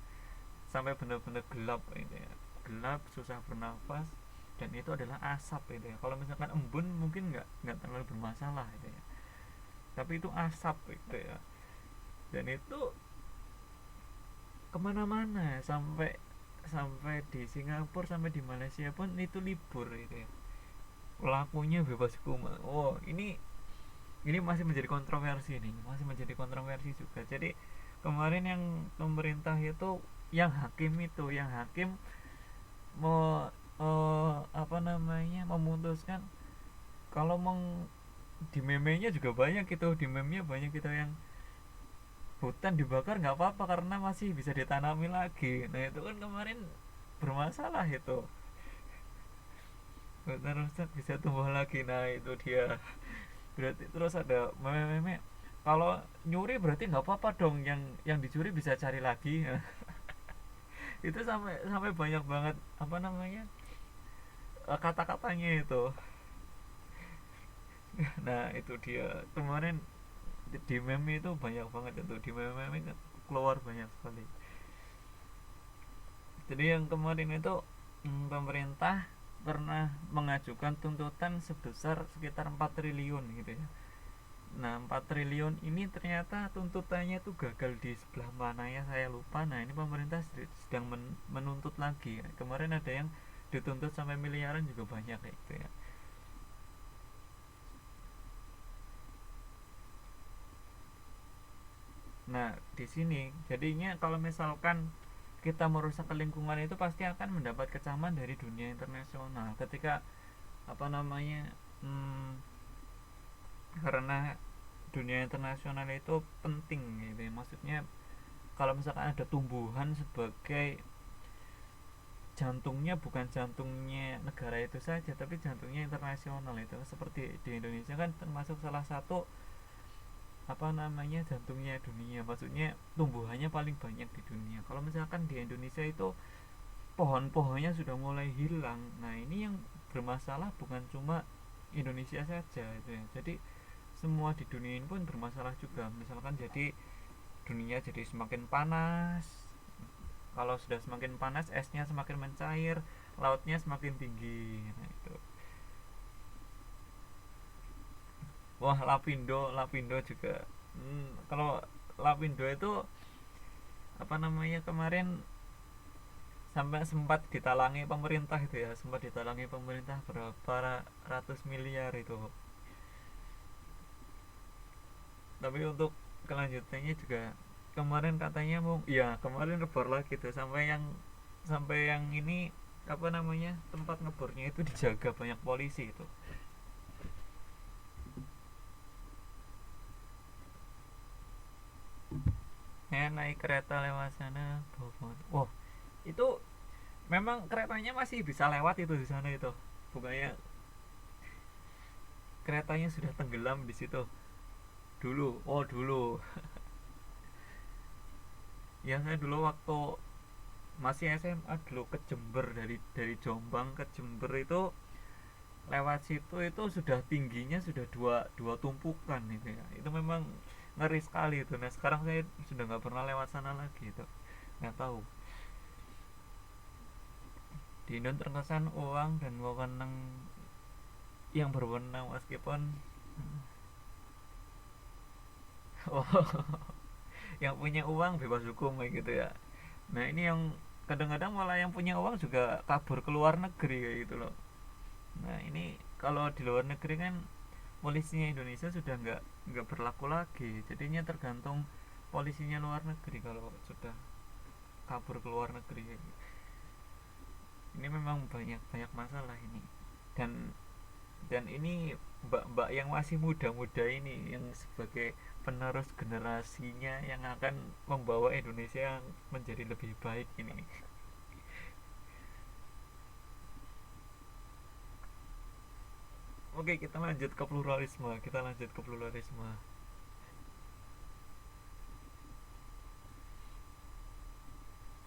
Speaker 1: sampai benar-benar gelap itu ya, gelap, susah bernafas, dan itu adalah asap itu ya. Kalau misalkan embun mungkin nggak terlalu bermasalah itu ya, tapi itu asap itu ya, dan itu kemana-mana, sampai sampai di Singapura, sampai di Malaysia pun itu libur itu ya, pelakunya bebas hukuman. Oh ini masih menjadi kontroversi nih, masih menjadi kontroversi juga. Jadi kemarin yang pemerintah itu, yang hakim mau apa namanya, memutuskan kalau di memenya juga banyak itu, di memenya banyak itu yang hutan dibakar nggak apa-apa karena masih bisa ditanami lagi. Nah itu kan kemarin bermasalah itu, hutan rusak bisa tumbuh lagi. Nah itu dia berarti. Terus ada meme-meme, Kalau nyuri berarti nggak apa-apa dong, yang dicuri bisa cari lagi. Itu sampai sampai banyak banget apa namanya, kata-katanya itu. Nah itu dia kemarin di meme itu banyak banget, itu di meme keluar banyak sekali. Jadi yang kemarin itu, pemerintah pernah mengajukan tuntutan sebesar sekitar 4 triliun gitu ya. Nah 4 triliun ini ternyata tuntutannya itu gagal di sebelah mana ya saya lupa. Nah ini pemerintah sedang menuntut lagi. Kemarin ada yang dituntut sampai miliaran juga banyak kayak gitu ya. Nah di sini jadinya kalau misalkan kita merusak lingkungan itu pasti akan mendapat kecaman dari dunia internasional ketika apa namanya, hmm, karena dunia internasional itu penting gitu ya. Maksudnya kalau misalkan ada tumbuhan sebagai jantungnya, bukan jantungnya negara itu saja tapi jantungnya internasional, itu seperti di Indonesia kan termasuk salah satu apa namanya jantungnya dunia, maksudnya tumbuhannya paling banyak di dunia. Kalau misalkan di Indonesia itu pohon-pohonnya sudah mulai hilang, nah ini yang bermasalah bukan cuma Indonesia saja itu ya. Jadi semua di dunia ini pun bermasalah juga. Misalkan jadi dunia jadi semakin panas, kalau sudah semakin panas esnya semakin mencair, lautnya semakin tinggi. Nah itu, wah Lapindo, Lapindo juga. Kalau Lapindo itu apa namanya kemarin sampai sempat ditalangi pemerintah itu ya, sempat ditalangi pemerintah berapa ratus miliar itu. Tapi untuk kelanjutannya juga kemarin katanya mau, ya kemarin ngebor lagi tuh sampai yang ini apa namanya tempat ngebornya itu dijaga banyak polisi itu. Ya naik kereta lewat sana bawah. Oh itu memang keretanya masih bisa lewat itu di sana itu, bukannya keretanya sudah tenggelam di situ dulu. Oh dulu ya saya dulu waktu masih SMA dulu ke Jember, dari Jombang ke Jember itu lewat situ itu sudah tingginya sudah dua tumpukan itu ya. Itu memang ngeri sekali itu. Nah sekarang saya sudah nggak pernah lewat sana lagi itu, nggak tahu. Di Indo terkesan uang dan wewenang yang berwenang meskipun oh, yang punya uang bebas hukum kayak gitu ya. Nah ini yang kadang-kadang malah yang punya uang juga kabur ke luar negeri kayak gitu loh. Nah ini kalau di luar negeri kan polisinya Indonesia sudah nggak berlaku lagi, jadinya tergantung polisinya luar negeri kalau sudah kabur ke luar negeri. Ini memang banyak banyak masalah ini. Dan dan ini mbak-mbak yang masih muda-muda ini yang sebagai penerus generasinya yang akan membawa Indonesia menjadi lebih baik ini. Oke, kita lanjut ke pluralisme. Kita lanjut ke pluralisme.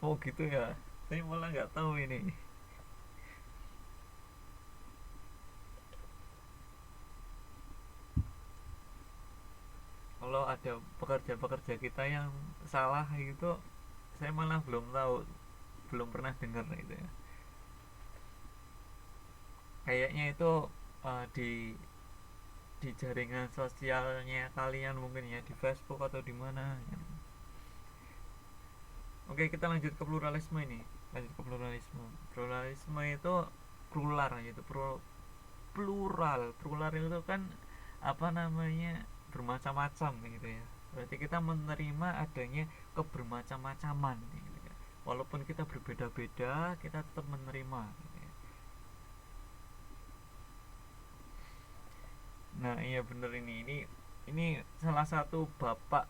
Speaker 1: Oh gitu ya. Saya malah nggak tahu ini. Kalau ada pekerja-pekerja kita yang salah gitu, saya malah belum tahu, belum pernah dengar itu ya. Kayaknya itu di jaringan sosialnya kalian mungkin ya, di Facebook atau di mana ya. Oke, kita lanjut ke pluralisme ini. Lanjut ke pluralisme. Pluralisme itu plural gitu. Plural itu kan apa namanya bermacam-macam gitu ya. Berarti kita menerima adanya kebermacam-macaman gitu ya. Walaupun kita berbeda-beda, kita tetap menerima gitu ya. Nah iya bener, ini salah satu bapak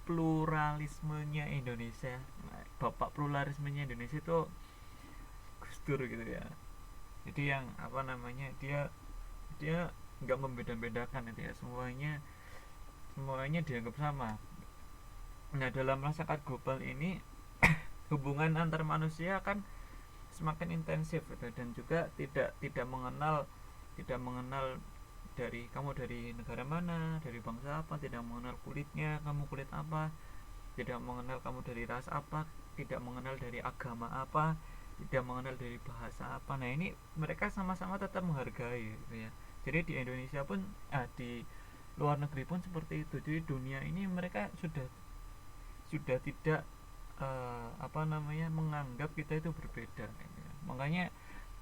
Speaker 1: pluralismenya Indonesia. Nah, bapak pluralismenya Indonesia itu Gus Dur gitu ya. Jadi yang apa namanya dia dia nggak membeda-bedakan itu ya, semuanya semuanya dianggap sama. Nah, dalam masyarakat global ini hubungan antar manusia kan semakin intensif gitu, dan juga tidak mengenal dari kamu dari negara mana, dari bangsa apa, tidak mengenal kulitnya, kamu kulit apa, tidak mengenal kamu dari ras apa, tidak mengenal dari agama apa, tidak mengenal dari bahasa apa. Nah, ini mereka sama-sama tetap menghargai gitu ya. Jadi di Indonesia pun di luar negeri pun seperti itu. Jadi dunia ini mereka sudah tidak menganggap kita itu berbeda gitu ya. Makanya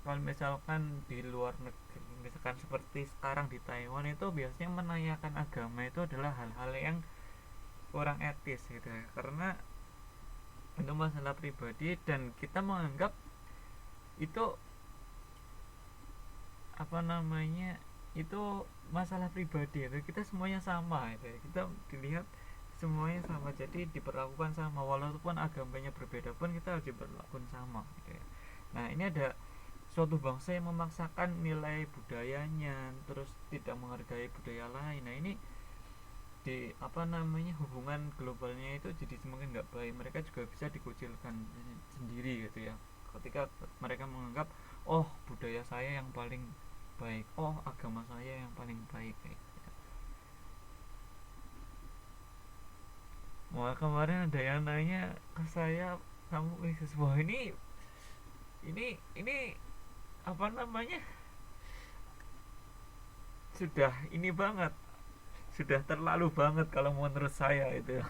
Speaker 1: kalau misalkan di luar negeri, misalkan seperti sekarang di Taiwan, itu biasanya menanyakan agama itu adalah hal-hal yang kurang etis gitu ya, karena itu masalah pribadi dan kita menganggap itu itu masalah pribadi itu, kita semuanya sama gitu ya. Kita dilihat semuanya sama, jadi diperlakukan sama, walaupun agamanya berbeda pun kita harus diperlakukan sama gitu ya. Nah, ini ada suatu bangsa yang memaksakan nilai budayanya terus tidak menghargai budaya lain. Nah, ini di hubungan globalnya itu jadi semakin nggak baik. Mereka juga bisa dikucilkan sendiri gitu ya, ketika mereka menganggap oh budaya saya yang paling baik, oh agama saya yang paling baik kayak gitu. Wah, kemarin ada yang nanya ke saya, kamu wah ini apa namanya sudah ini banget, sudah terlalu banget kalau menurut saya itu.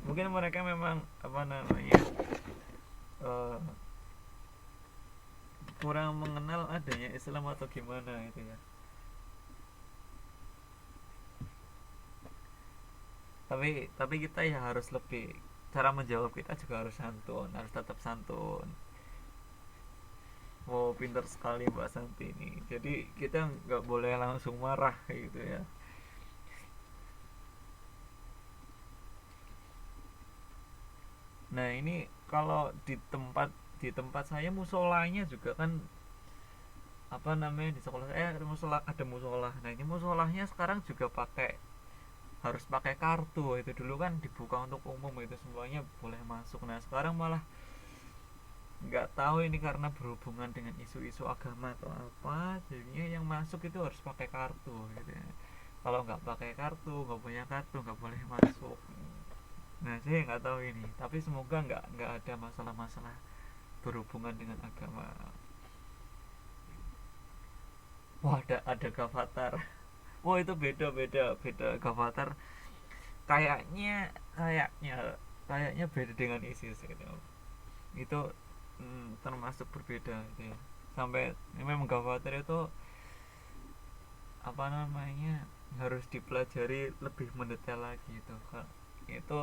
Speaker 1: Mungkin mereka memang uh, kurang mengenal adanya Islam atau gimana itu ya. Tapi kita ya harus lebih, cara menjawab kita juga harus santun, harus tetap santun. Wow, pintar sekali Mbak Santi ini. Jadi kita nggak boleh langsung marah gitu ya. Nah, ini kalau di tempat saya musolanya juga kan di sekolah saya ada musola. Nah, ini musolahnya sekarang juga harus pakai kartu. Itu dulu kan dibuka untuk umum, itu semuanya boleh masuk. Nah, sekarang malah nggak tahu ini karena berhubungan dengan isu-isu agama atau apa, jadinya yang masuk itu harus pakai kartu gitu ya. Kalau nggak pakai kartu, nggak punya kartu, nggak boleh masuk. Nah, saya nggak tahu ini, tapi semoga nggak ada masalah-masalah berhubungan dengan agama. Wah, ada Gavatar. Wah, itu beda Gavatar. Kayaknya beda dengan ISIS gitu. Itu termasuk berbeda gitu ya. Sampai memang Gavatar itu harus dipelajari lebih mendetail lagi itu.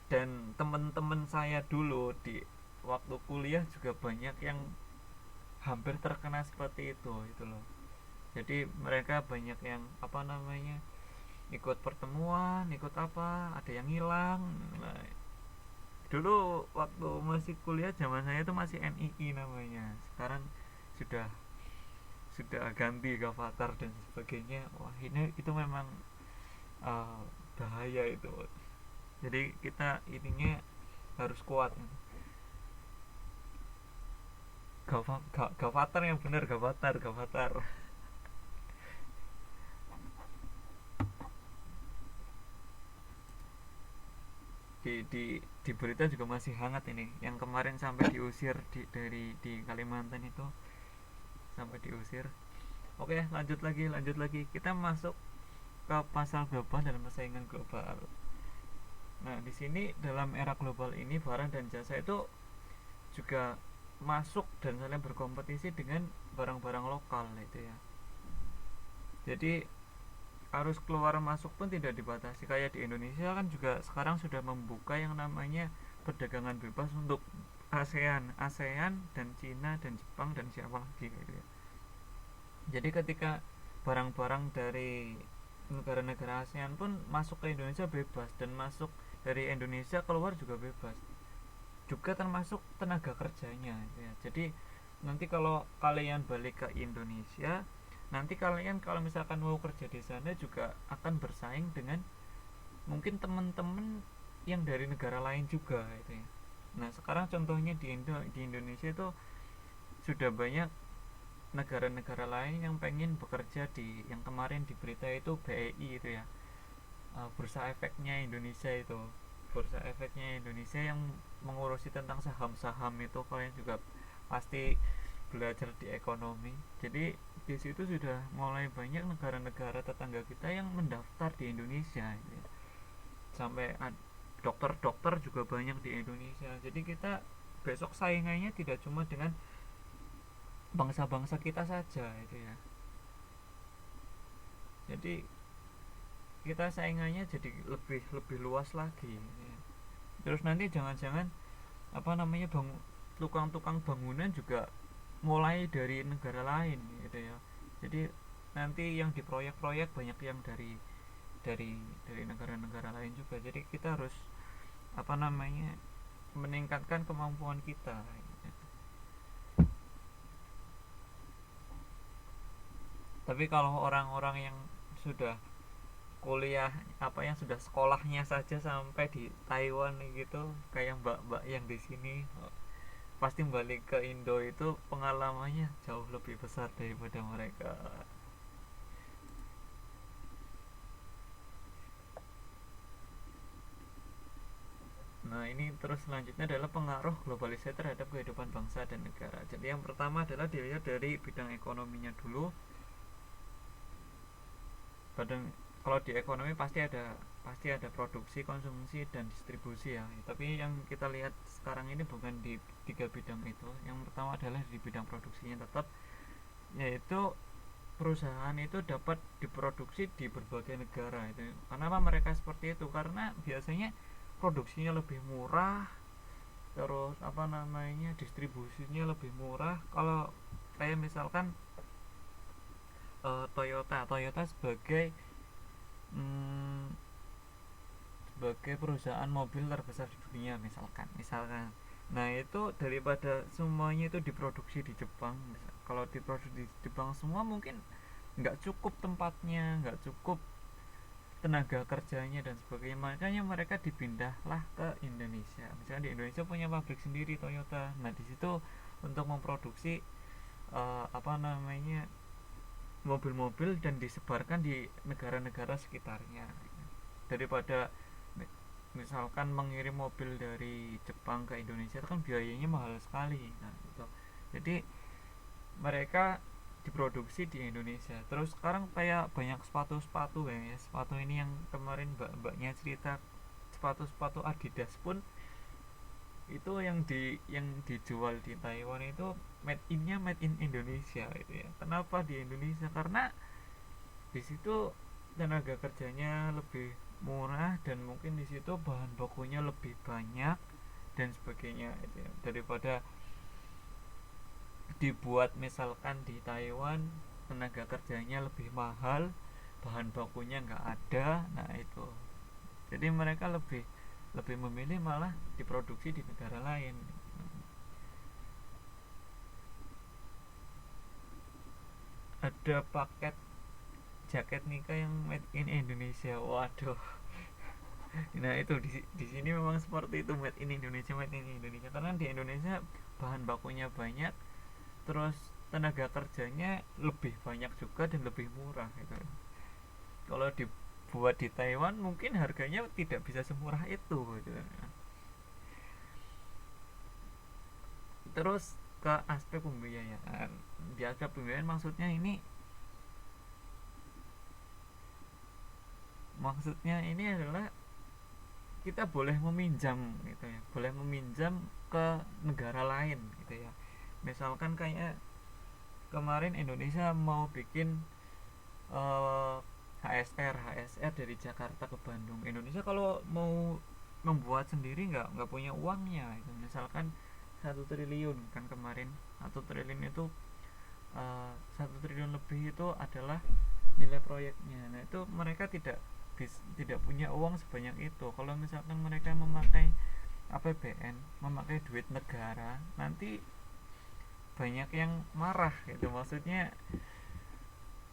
Speaker 1: Dan teman-teman saya dulu di waktu kuliah juga banyak yang hampir terkena seperti itu loh. Jadi mereka banyak yang ikut pertemuan, ikut apa, ada yang hilang. Nah, dulu waktu masih kuliah zaman saya itu masih NII namanya, sekarang sudah ganti Gavatar dan sebagainya. Wah, ini itu memang bahaya itu. Jadi kita ininya harus kuat. Gavatar yang benar, Gavatar. Di berita juga masih hangat ini, yang kemarin sampai diusir di Kalimantan itu, sampai diusir. Oke, lanjut lagi kita masuk ke pasar global dan persaingan global. Nah, di sini dalam era global ini barang dan jasa itu juga masuk dan saling berkompetisi dengan barang-barang lokal itu ya. Jadi arus keluar masuk pun tidak dibatasi. Kayak di Indonesia kan juga sekarang sudah membuka yang namanya perdagangan bebas untuk ASEAN dan Cina dan Jepang dan siapa lagi gitu ya. Jadi ketika barang-barang dari negara-negara ASEAN pun masuk ke Indonesia bebas, dan masuk dari Indonesia keluar juga bebas, juga termasuk tenaga kerjanya ya. Jadi nanti kalau kalian balik ke Indonesia, nanti kalian kalau misalkan mau kerja di sana juga akan bersaing dengan mungkin teman-teman yang dari negara lain juga itu ya. Nah sekarang contohnya di Indonesia itu sudah banyak negara-negara lain yang pengen bekerja di yang kemarin di berita itu BEI itu ya, bursa efeknya Indonesia itu, bursa efeknya Indonesia yang mengurusi tentang saham-saham itu. Kalian juga pasti belajar di ekonomi. Jadi di situ sudah mulai banyak negara-negara tetangga kita yang mendaftar di Indonesia gitu ya. Sampai dokter-dokter juga banyak di Indonesia. Jadi kita besok saingannya tidak cuma dengan bangsa-bangsa kita saja itu ya. Jadi kita saingannya jadi lebih lebih luas lagi ya. Terus nanti jangan-jangan apa namanya tukang-tukang bangunan juga mulai dari negara lain gitu ya. Jadi nanti yang di proyek-proyek banyak yang dari dari negara-negara lain juga. Jadi kita harus apa namanya meningkatkan kemampuan kita gitu. Tapi kalau orang-orang yang sudah kuliah apa yang sudah sekolahnya saja sampai di Taiwan gitu, kayak mbak-mbak yang di sini, pasti balik ke Indo itu pengalamannya jauh lebih besar daripada mereka. Nah ini terus selanjutnya adalah pengaruh globalisasi terhadap kehidupan bangsa dan negara. Jadi yang pertama adalah dilihat dari bidang ekonominya dulu. Badan kalau di ekonomi pasti ada produksi, konsumsi dan distribusi ya. Tapi yang kita lihat sekarang ini bukan di tiga bidang itu. Yang pertama adalah di bidang produksinya tetap, yaitu perusahaan itu dapat diproduksi di berbagai negara itu. Kenapa mereka seperti itu? Karena biasanya produksinya lebih murah, terus apa namanya distribusinya lebih murah. Kalau kayak misalkan Toyota sebagai hmm, sebagai perusahaan mobil terbesar di dunia misalkan. Nah itu daripada semuanya itu diproduksi di Jepang, kalau diproduksi di Jepang semua mungkin nggak cukup tempatnya, nggak cukup tenaga kerjanya dan sebagainya, makanya mereka dipindahlah ke Indonesia. Misalnya di Indonesia punya pabrik sendiri Toyota, nah di situ untuk memproduksi apa namanya mobil-mobil dan disebarkan di negara-negara sekitarnya. Daripada misalkan mengirim mobil dari Jepang ke Indonesia itu kan biayanya mahal sekali. Nah gitu. Jadi mereka diproduksi di Indonesia. Terus sekarang kayak banyak sepatu-sepatu ya, sepatu ini yang kemarin mbak-mbaknya cerita, sepatu-sepatu Adidas pun itu yang dijual di Taiwan itu made in Indonesia itu ya. Kenapa di Indonesia? Karena di situ tenaga kerjanya lebih murah dan mungkin di situ bahan bakunya lebih banyak dan sebagainya itu ya. Daripada dibuat misalkan di Taiwan tenaga kerjanya lebih mahal, bahan bakunya nggak ada, nah itu. Jadi mereka lebih lebih memilih malah diproduksi di negara lain. Ada paket jaket nikah yang made in Indonesia, waduh. Nah itu di sini memang seperti itu, made in Indonesia karena di Indonesia bahan bakunya banyak, terus tenaga kerjanya lebih banyak juga dan lebih murah gitu. Kalau dibuat di Taiwan mungkin harganya tidak bisa semurah itu gitu. Terus ke aspek pembiayaan. Di aspek pembiayaan maksudnya ini adalah kita boleh meminjam gitu ya, boleh meminjam ke negara lain gitu ya. Misalkan kayak kemarin Indonesia mau bikin HSR dari Jakarta ke Bandung. Indonesia kalau mau membuat sendiri nggak punya uangnya itu. Misalkan 1 triliun kan kemarin, 1 triliun itu 1 triliun lebih itu adalah nilai proyeknya. Nah itu mereka tidak punya uang sebanyak itu. Kalau misalkan mereka memakai APBN, memakai duit negara, nanti banyak yang marah gitu. Maksudnya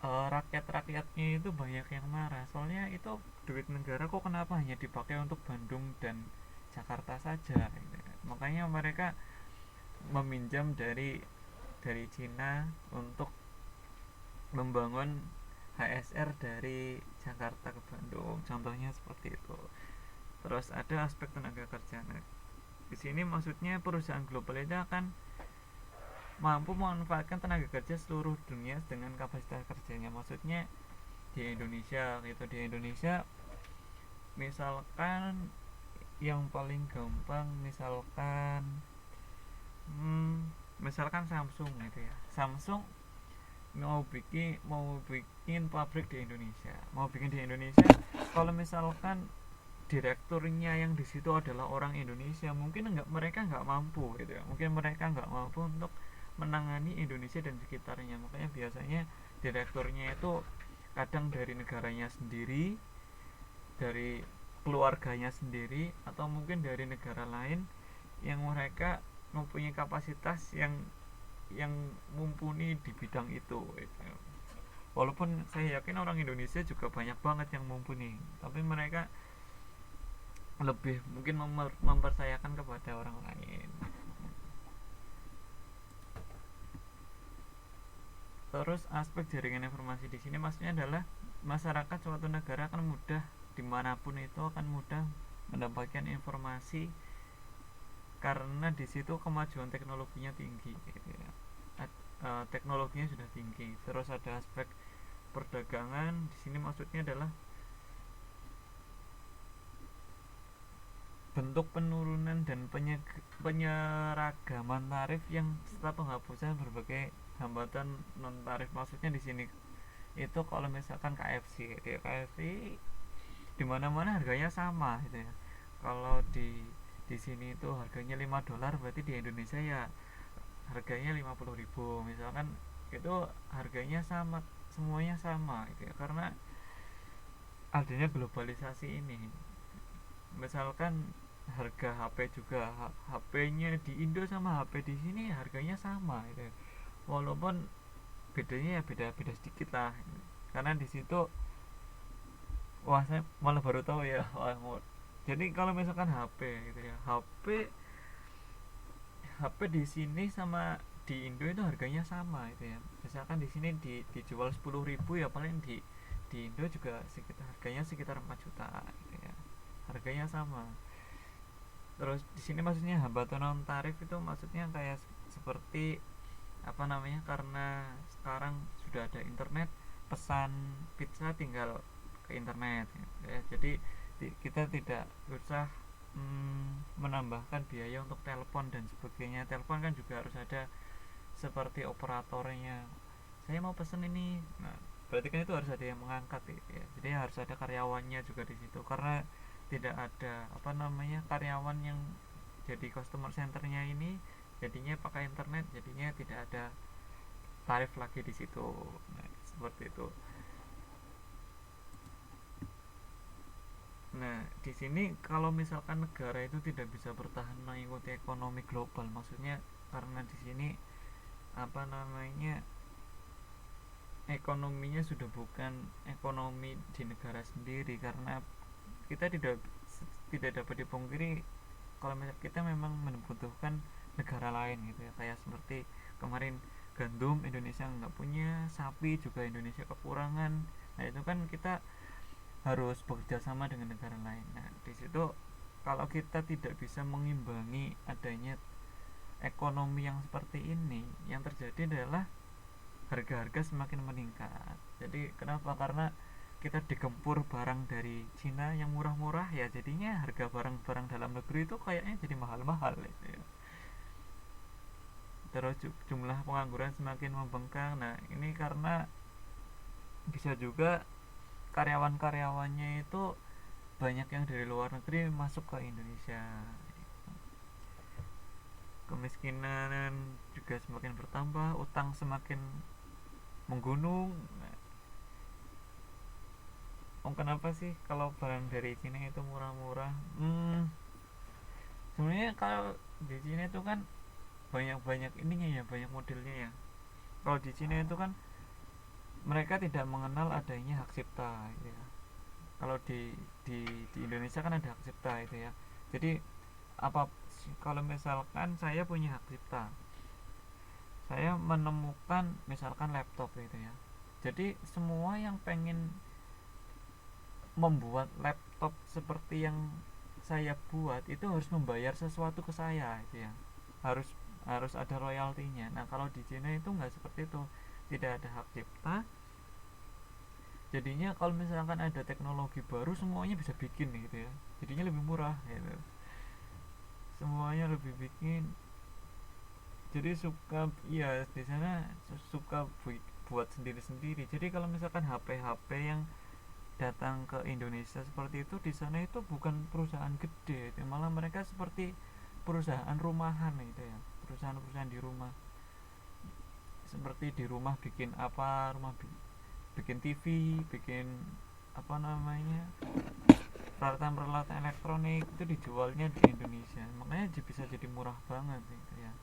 Speaker 1: rakyat-rakyatnya itu banyak yang marah, soalnya itu duit negara kok kenapa hanya dipakai untuk Bandung dan Jakarta saja gitu ya. Makanya mereka meminjam dari Cina untuk membangun HSR dari Jakarta ke Bandung, contohnya seperti itu. Terus ada aspek tenaga kerja. Nah, di sini maksudnya perusahaan global itu akan mampu memanfaatkan tenaga kerja seluruh dunia dengan kapasitas kerjanya. Maksudnya di Indonesia gitu, di Indonesia misalkan yang paling gampang, misalkan Samsung gitu ya. Samsung mau bikin pabrik di Indonesia, kalau misalkan direkturnya yang di situ adalah orang Indonesia, mungkin mereka nggak mampu gitu ya, mungkin mereka nggak mampu untuk menangani Indonesia dan sekitarnya. Makanya biasanya direkturnya itu kadang dari negaranya sendiri, dari keluarganya sendiri, atau mungkin dari negara lain yang mereka mempunyai kapasitas yang mumpuni di bidang itu gitu. Walaupun saya yakin orang Indonesia juga banyak banget yang mumpuni, tapi mereka lebih mungkin mempercayakan kepada orang lain. Terus aspek jaringan informasi di sini maksudnya adalah masyarakat suatu negara akan mudah, dimanapun itu akan mudah mendapatkan informasi karena di situ kemajuan teknologinya tinggi gitu ya. Teknologinya sudah tinggi. Terus ada aspek perdagangan di sini maksudnya adalah bentuk penurunan dan penyeragaman tarif yang setelah penghapusan berbagai hambatan non tarif. Maksudnya di sini itu kalau misalkan KFC gitu ya, KFC di mana mana harganya sama gitu ya. Kalau di sini itu harganya $5, berarti di Indonesia ya harganya 50.000 misalkan. Itu harganya sama, semuanya sama gitu ya, karena adanya globalisasi ini. Misalkan harga HP juga, HP-nya di Indo sama HP di sini harganya sama gitu ya. Walaupun bedanya ya beda-beda sedikit lah, karena di situ, wah saya malah baru tahu ya. Jadi kalau misalkan HP gitu ya, HP di sini sama di Indo itu harganya sama gitu ya. Misalkan di sini dijual 10.000 ya, paling di Indo juga harganya sekitar 4 juta gitu ya. Harganya sama. Terus di sini maksudnya hambatan non tarif itu maksudnya kayak seperti apa namanya, karena sekarang sudah ada internet, pesan pizza tinggal ke internet ya. Jadi kita tidak usah menambahkan biaya untuk telepon dan sebagainya. Telepon kan juga harus ada seperti operatornya, saya mau pesen ini, nah berarti kan itu harus ada yang mengangkat ya. Jadi harus ada karyawannya juga di situ, karena tidak ada apa namanya karyawan yang jadi customer centernya ini, jadinya pakai internet, jadinya tidak ada tarif lagi di situ. Nah, seperti itu. Nah, di sini kalau misalkan negara itu tidak bisa bertahan mengikuti ekonomi global, maksudnya karena di sini apa namanya, ekonominya sudah bukan ekonomi di negara sendiri, karena kita tidak dapat dipungkiri kalau misalnya kita memang membutuhkan negara lain gitu ya, kayak seperti kemarin gandum Indonesia nggak punya, sapi juga Indonesia kekurangan. Nah itu kan kita harus bekerja sama dengan negara lain. Nah di situ kalau kita tidak bisa mengimbangi adanya ekonomi yang seperti ini, yang terjadi adalah harga-harga semakin meningkat. Jadi kenapa? Karena kita digempur barang dari Cina yang murah-murah ya, jadinya harga barang-barang dalam negeri itu kayaknya jadi mahal-mahal gitu ya. Terus jumlah pengangguran semakin membengkak. Nah ini karena bisa juga karyawan-karyawannya itu banyak yang dari luar negeri masuk ke Indonesia. Kemiskinan juga semakin bertambah, utang semakin menggunung. Kenapa sih kalau barang dari Cina itu murah-murah? Sebenarnya kalau di Cina itu kan banyak-banyak ininya ya, banyak modelnya ya. Kalau di Cina itu kan mereka tidak mengenal adanya hak cipta gitu ya. Kalau di Indonesia kan ada hak cipta itu ya. Jadi apa, kalau misalkan saya punya hak cipta, saya menemukan misalkan laptop gitu ya, jadi semua yang pengen membuat laptop seperti yang saya buat itu harus membayar sesuatu ke saya itu ya, harus harus ada royaltinya. Nah kalau di Cina itu nggak seperti itu, tidak ada hak cipta. Jadinya kalau misalkan ada teknologi baru semuanya bisa bikin gitu ya, jadinya lebih murah gitu, semuanya lebih bikin. Jadi suka, iya di sana suka buat sendiri-sendiri. Jadi kalau misalkan HP-HP yang datang ke Indonesia seperti itu, di sana itu bukan perusahaan gede itu, malah mereka seperti perusahaan rumahan gitu ya, perusahaan-perusahaan di rumah, seperti di rumah bikin apa, bikin TV, bikin apa namanya, peralatan-peralatan elektronik itu dijualnya di Indonesia, makanya bisa jadi murah banget gitu ya.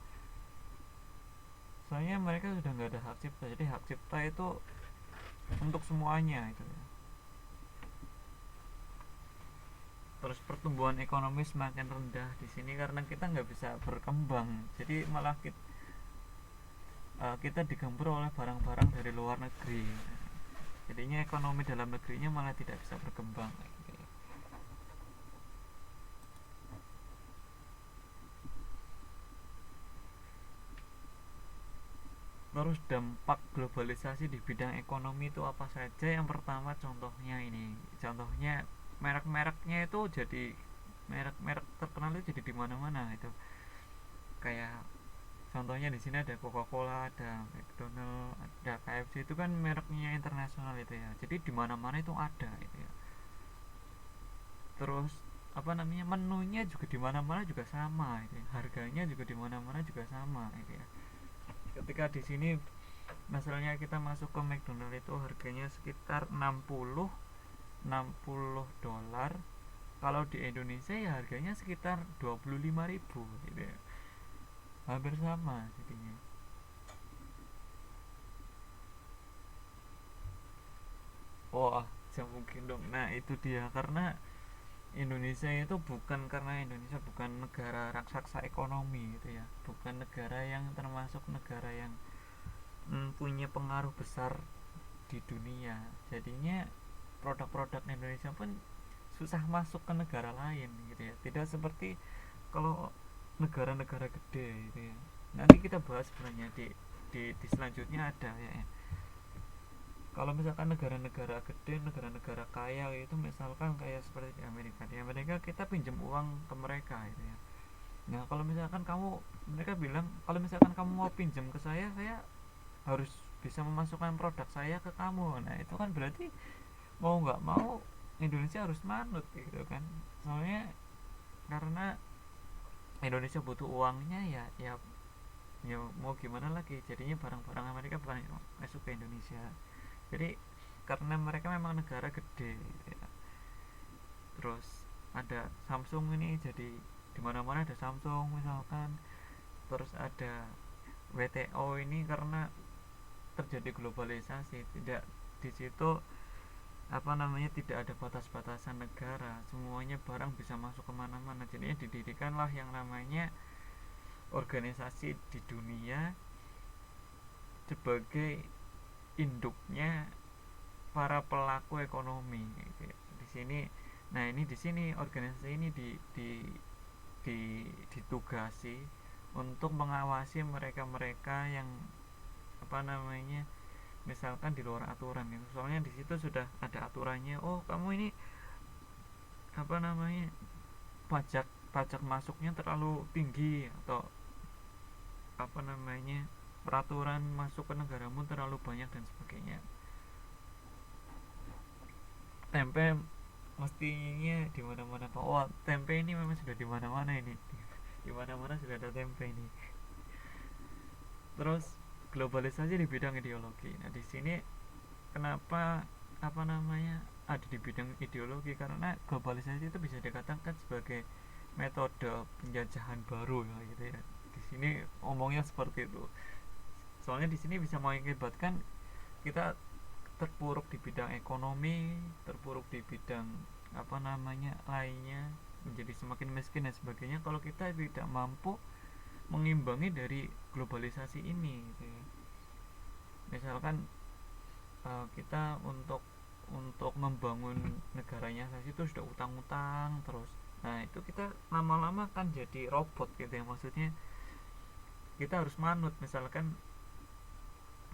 Speaker 1: Soalnya mereka sudah nggak ada hak cipta, jadi hak cipta itu untuk semuanya itu ya. Terus pertumbuhan ekonomi semakin rendah di sini karena kita nggak bisa berkembang, jadi malah kita digempur oleh barang-barang dari luar negeri, jadinya ekonomi dalam negerinya malah tidak bisa berkembang gitu ya. Terus dampak globalisasi di bidang ekonomi itu apa saja? Yang pertama contohnya ini, contohnya merek-mereknya itu jadi, merek-merek terkenal itu jadi di mana-mana itu. Kayak contohnya di sini ada Coca-Cola, ada McDonald, ada KFC, itu kan mereknya internasional itu ya. Jadi di mana-mana itu ada itu ya. Terus apa namanya, menunya juga di mana-mana juga sama itu ya. Harganya juga di mana-mana juga sama itu ya. Ketika di sini misalnya kita masuk ke McDonald itu harganya sekitar 60 dolar, kalau di Indonesia ya harganya sekitar 25.000 gitu ya, hampir sama jadinya. Wah, jam mungkin dong. Nah itu dia, karena Indonesia itu bukan, karena Indonesia bukan negara raksasa ekonomi gitu ya, bukan negara yang termasuk negara yang punya pengaruh besar di dunia, jadinya produk-produk Indonesia pun susah masuk ke negara lain gitu ya, tidak seperti kalau negara-negara gede gitu ya. Nanti kita bahas sebenarnya di selanjutnya ada ya. Kalau misalkan negara-negara gede, negara-negara kaya itu misalkan kayak seperti di Amerika kita pinjam uang ke mereka gitu ya. Nah kalau misalkan kamu, mereka bilang kalau misalkan kamu mau pinjam ke saya harus bisa memasukkan produk saya ke kamu. Nah itu kan berarti mau nggak mau Indonesia harus manut gitu kan, soalnya karena Indonesia butuh uangnya ya, ya mau gimana lagi, jadinya barang-barang Amerika banyak masuk ke Indonesia. Jadi karena mereka memang negara gede gitu ya. Terus ada Samsung ini, jadi di mana-mana ada Samsung misalkan. Terus ada WTO ini karena terjadi globalisasi, tidak di situ apa namanya, tidak ada batas-batasan negara, semuanya barang bisa masuk kemana-mana, jadinya didirikanlah yang namanya organisasi di dunia sebagai induknya para pelaku ekonomi gitu ya. Di sini, nah ini di sini organisasi ini ditugasi untuk mengawasi mereka-mereka yang apa namanya, misalkan di luar aturan gitu. Soalnya di situ sudah ada aturannya, oh kamu ini apa namanya, pajak pajak masuknya terlalu tinggi, atau apa namanya, peraturan masuk ke negaramu terlalu banyak dan sebagainya. Tempe mestinya di mana-mana Pak. Oh, tempe ini memang sudah di mana-mana ini. Di mana-mana sudah ada tempe ini. Terus globalisasi di bidang ideologi. Nah, di sini kenapa apa namanya ada di bidang ideologi, karena globalisasi itu bisa dikatakan sebagai metode penjajahan baru ya gitu ya. Di sini omongnya seperti itu. Soalnya di sini bisa mengakibatkan kita terpuruk di bidang ekonomi, terpuruk di bidang apa namanya lainnya, menjadi semakin miskin dan sebagainya kalau kita tidak mampu mengimbangi dari globalisasi ini gitu ya. Misalkan kita untuk membangun negaranya saja itu sudah utang-utang terus. Nah itu kita lama-lama kan jadi robot gitu ya, maksudnya kita harus manut. Misalkan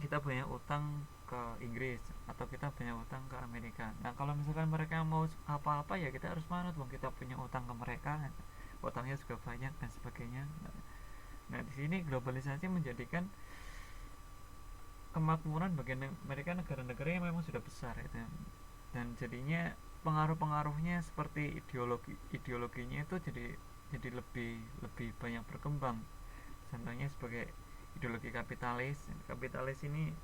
Speaker 1: kita banyak utang ke Inggris atau kita banyak utang ke Amerika. Nah kalau misalkan mereka mau apa-apa ya kita harus manut, bang, kita punya utang ke mereka, utangnya juga banyak dan sebagainya. Nah di sini globalisasi menjadikan kemakmuran bagi mereka negara-negara yang memang sudah besar gitu. Dan jadinya pengaruh-pengaruhnya seperti ideologinya itu jadi lebih lebih banyak berkembang. Contohnya sebagai ideologi kapitalis ini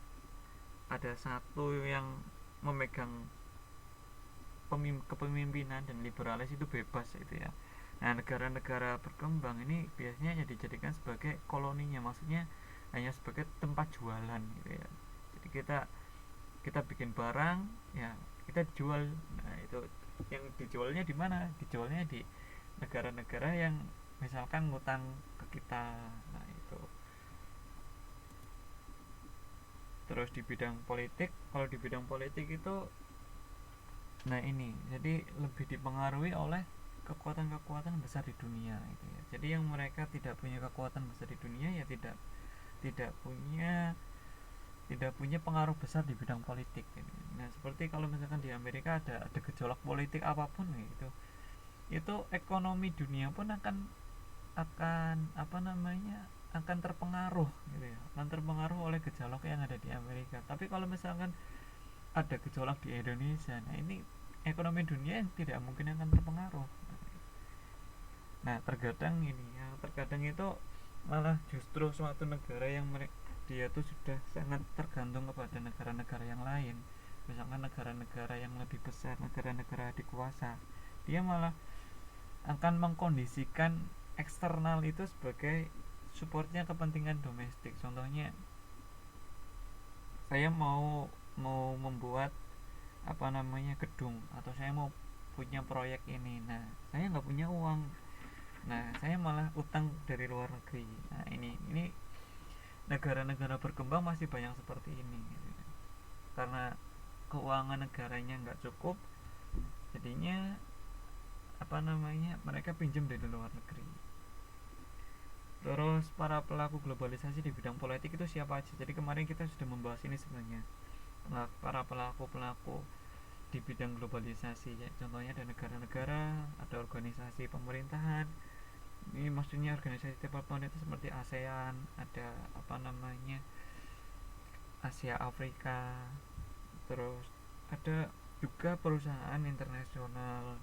Speaker 1: ada satu yang memegang kepemimpinan, dan liberalis itu bebas itu ya. Nah negara-negara berkembang ini biasanya dijadikan sebagai koloninya, maksudnya hanya sebagai tempat jualan gitu ya. Jadi kita bikin barang ya, kita jual. Nah itu yang dijualnya di mana? Dijualnya di negara-negara yang misalkan ngutang ke kita. Nah itu. Terus di bidang politik, kalau di bidang politik itu, nah ini jadi lebih dipengaruhi oleh kekuatan-kekuatan besar di dunia gitu ya. Jadi yang mereka tidak punya kekuatan besar di dunia ya tidak punya pengaruh besar di bidang politik gitu. Nah seperti kalau misalkan di Amerika ada gejolak politik apapun gitu, itu ekonomi dunia pun akan apa namanya akan terpengaruh gitu ya, akan terpengaruh oleh gejolak yang ada di Amerika. Tapi kalau misalkan ada gejolak di Indonesia, nah ini ekonomi dunia yang tidak mungkin akan terpengaruh. Nah terkadang itu malah justru suatu negara yang dia tuh sudah sangat tergantung kepada negara-negara yang lain, misalkan negara-negara yang lebih besar, negara-negara dikuasa, dia malah akan mengkondisikan eksternal itu sebagai supportnya kepentingan domestik. Contohnya saya mau membuat apa namanya gedung, atau saya mau punya proyek ini. Nah saya nggak punya uang, nah saya malah utang dari luar negeri. Nah ini negara-negara berkembang masih banyak seperti ini gitu. Karena keuangan negaranya nggak cukup, jadinya apa namanya mereka pinjam dari luar negeri. Terus para pelaku globalisasi di bidang politik itu siapa aja? Jadi kemarin kita sudah membahas ini sebenarnya. Para pelaku-pelaku di bidang globalisasi ya, contohnya ada negara-negara, ada organisasi pemerintahan. Ini maksudnya organisasi development itu seperti ASEAN, ada apa namanya Asia Afrika, terus ada juga perusahaan internasional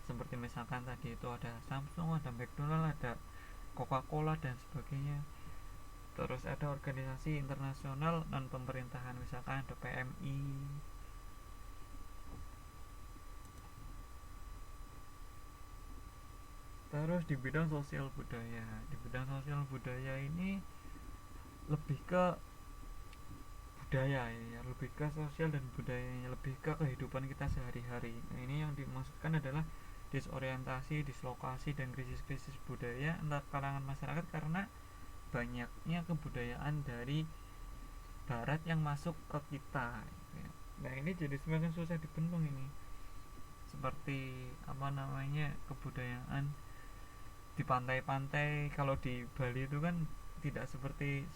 Speaker 1: seperti misalkan tadi itu ada Samsung, ada McDonald, ada Coca-Cola dan sebagainya. Terus ada organisasi internasional non pemerintahan, misalkan ada PMI. Terus di bidang sosial budaya ini lebih ke budaya ya, lebih ke sosial dan budayanya, lebih ke kehidupan kita sehari-hari. Nah ini yang dimaksudkan adalah disorientasi, dislokasi, dan krisis-krisis budaya antar kalangan masyarakat karena banyaknya kebudayaan dari barat yang masuk ke kita gitu ya. Nah ini jadi semakin susah dibendung ini, seperti apa namanya kebudayaan di pantai-pantai. Kalau di Bali itu kan tidak seperti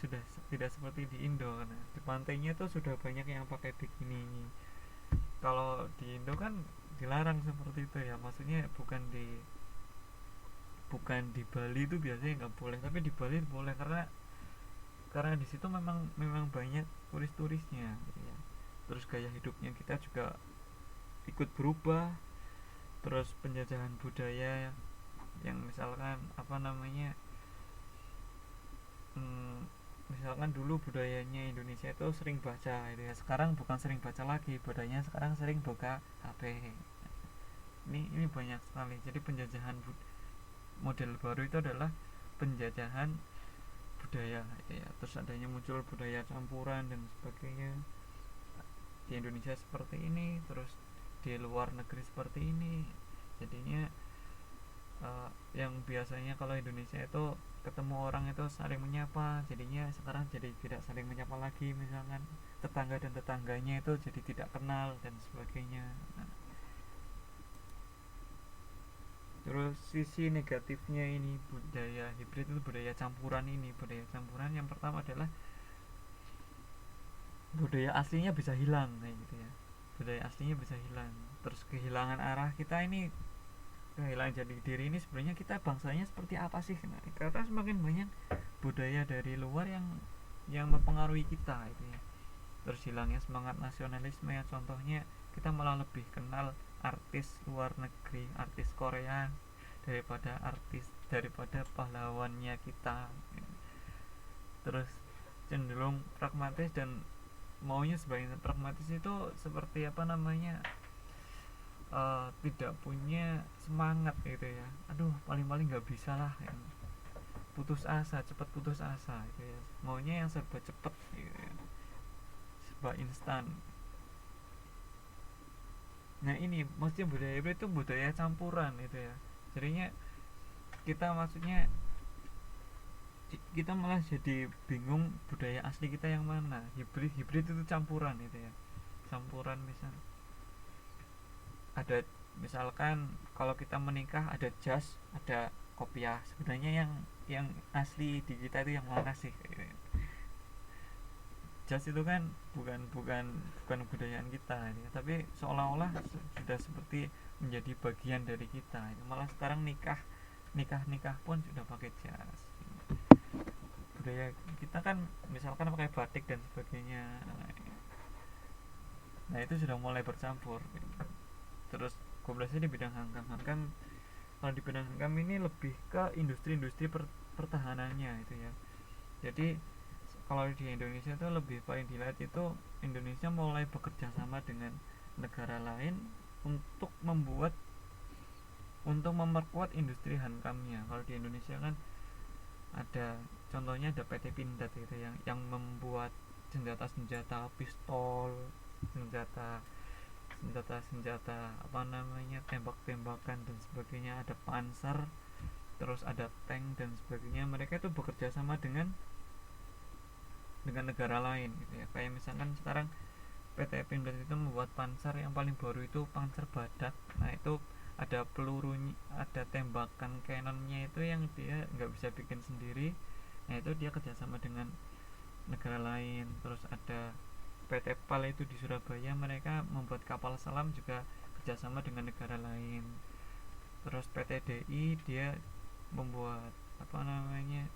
Speaker 1: di Indo, karena di pantainya tuh sudah banyak yang pakai bikini. Kalau di Indo kan dilarang seperti itu ya, maksudnya bukan di Bali itu biasanya nggak boleh, tapi di Bali boleh karena di situ memang banyak turis-turisnya gitu ya. Terus gaya hidupnya kita juga ikut berubah. Terus penjajahan budaya yang misalkan apa namanya misalkan dulu budayanya Indonesia itu sering baca gitu ya, sekarang bukan sering baca lagi, budayanya sekarang sering buka HP. Ini banyak sekali. Jadi penjajahan model baru itu adalah penjajahan budaya gitu ya. Terus adanya muncul budaya campuran dan sebagainya. di Indonesia seperti ini, terus di luar negeri seperti ini. Jadinya yang biasanya kalau Indonesia itu ketemu orang itu saling menyapa, jadinya sekarang jadi tidak saling menyapa lagi, misalkan tetangga dan tetangganya itu jadi tidak kenal dan sebagainya. Nah, terus sisi negatifnya ini budaya hibrid itu, budaya campuran ini, budaya campuran yang pertama adalah budaya aslinya bisa hilang kayak gitu ya, budaya aslinya bisa hilang, terus kehilangan arah kita ini, kehilangan jati diri ini, sebenarnya kita bangsanya seperti apa sih. Nah, karena semakin banyak budaya dari luar yang mempengaruhi kita itu ya. Terus hilangnya semangat nasionalisme ya, contohnya kita malah lebih kenal artis luar negeri, artis Korea daripada pahlawannya kita. Terus cenderung pragmatis dan maunya sebagai pragmatis itu seperti apa namanya, tidak punya semangat gitu ya. Aduh, paling-paling nggak bisa lah, yang putus asa, cepat putus asa gitu ya. Maunya yang serba cepet gitu ya, serba instan. Nah ini maksudnya budaya hibrid itu budaya campuran itu ya. Jadinya kita maksudnya kita malah jadi bingung budaya asli kita yang mana. Hibrid itu campuran itu ya, campuran. Misalkan kalau kita menikah ada jas, ada kopiah, sebenarnya yang asli di kita itu yang mana sih? Jas itu kan bukan kebudayaan kita ya, tapi seolah-olah sudah seperti menjadi bagian dari kita. Malah sekarang nikah pun sudah pakai jas. Budaya kita kan misalkan pakai batik dan sebagainya. Nah itu sudah mulai bercampur. Terus komunikasi di bidang hankam, kalau di bidang hankam ini lebih ke industri pertahanannya itu ya. Jadi kalau di Indonesia itu lebih paling dilihat itu Indonesia mulai bekerja sama dengan negara lain untuk memperkuat industri hankamnya. Kalau di Indonesia kan ada contohnya, ada PT Pindad gitu yang membuat senjata pistol, senjata apa namanya, tembak-tembakan dan sebagainya, ada panser, terus ada tank dan sebagainya. Mereka itu bekerja sama dengan negara lain gitu ya. Kayak misalkan sekarang PT Pindad itu membuat panser yang paling baru itu panser badak. Nah itu ada pelurunya, ada tembakan cannonnya itu yang dia nggak bisa bikin sendiri. Nah itu dia kerjasama dengan negara lain. Terus ada PT PAL itu di Surabaya, mereka membuat kapal selam juga kerjasama dengan negara lain. Terus PT DI dia membuat apa namanya,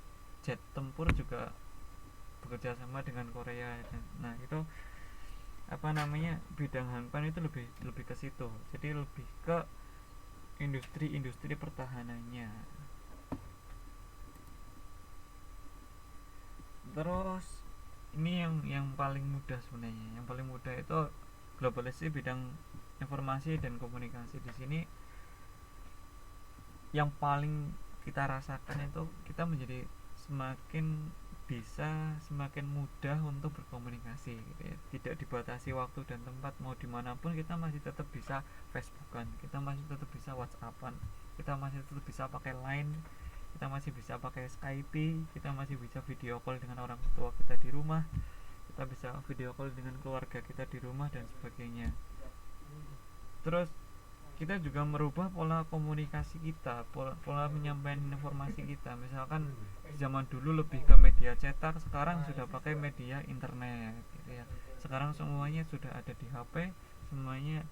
Speaker 1: jet tempur, juga bekerja sama dengan Korea. Nah itu apa namanya, bidang hanpan itu lebih ke situ, jadi lebih ke industri pertahanannya. Terus ini yang paling mudah sebenarnya, yang paling mudah itu globalisasi bidang informasi dan komunikasi. Di sini yang paling kita rasakan itu kita menjadi semakin mudah untuk berkomunikasi gitu ya. Tidak dibatasi waktu dan tempat, mau dimanapun kita masih tetap bisa Facebookan, kita masih tetap bisa WhatsAppan, kita masih tetap bisa pakai Line, kita masih bisa pakai Skype, kita masih bisa video call dengan orang tua kita di rumah, kita bisa video call dengan keluarga kita di rumah dan sebagainya. Terus kita juga merubah pola komunikasi kita, pola menyampaikan informasi kita. Misalkan zaman dulu lebih ke media cetak, sekarang sudah pakai media internet gitu ya. Sekarang semuanya sudah ada di HP, semuanya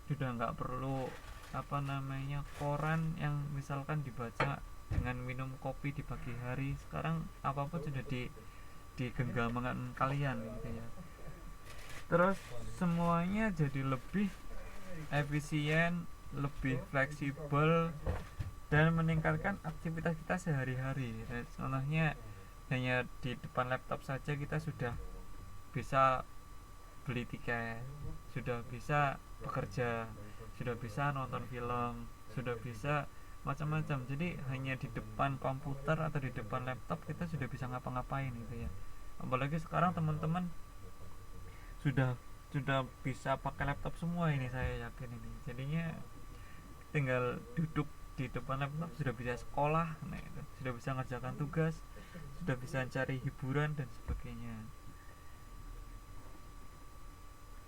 Speaker 1: sudah nggak perlu apa namanya koran yang misalkan dibaca dengan minum kopi di pagi hari. Sekarang apapun sudah di genggaman kalian gitu ya. Terus semuanya jadi lebih efisien, lebih fleksibel, dan meningkatkan aktivitas kita sehari-hari. Contohnya hanya di depan laptop saja kita sudah bisa beli tiket, sudah bisa bekerja, sudah bisa nonton film, sudah bisa macam-macam. Jadi hanya di depan komputer atau di depan laptop kita sudah bisa ngapa-ngapain gitu ya. Apalagi sekarang teman-teman sudah sudah bisa pakai laptop semua ini, saya yakin ini. Jadinya tinggal duduk di depan laptop sudah bisa sekolah, nah itu sudah bisa ngerjakan tugas, sudah bisa cari hiburan dan sebagainya.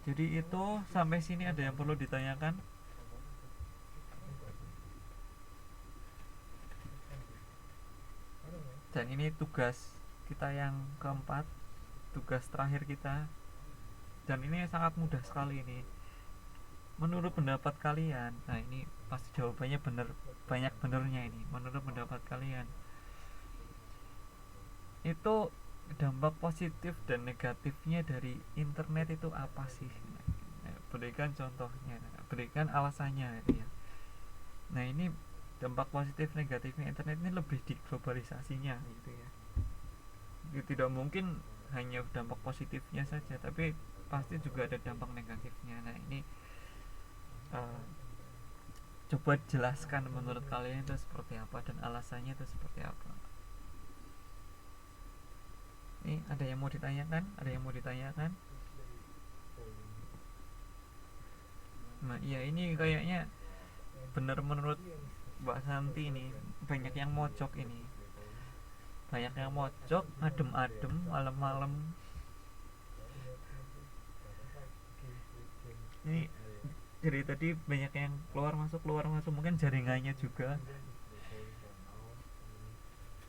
Speaker 1: Jadi itu sampai sini ada yang perlu ditanyakan? Dan ini tugas kita yang keempat, tugas terakhir kita. Dan ini sangat mudah sekali ini. Menurut pendapat kalian, nah ini pasti jawabannya benar, banyak benernya ini. Menurut pendapat kalian, itu dampak positif dan negatifnya dari internet itu apa sih? Nah, berikan contohnya, berikan alasannya ya. Nah ini dampak positif negatifnya internet ini lebih di globalisasinya gitu ya. Tidak mungkin hanya dampak positifnya saja, tapi pasti juga ada dampak negatifnya. Nah ini uh, coba jelaskan menurut kalian itu seperti apa dan alasannya itu seperti apa. Ini ada yang mau ditanyakan? Ada yang mau ditanyakan? Nah iya, ini kayaknya benar menurut Mbak Santi ini banyak yang mojok ini, banyak yang mojok, adem-adem malam-malam ini. Jadi tadi banyak yang keluar masuk, mungkin jaringannya juga.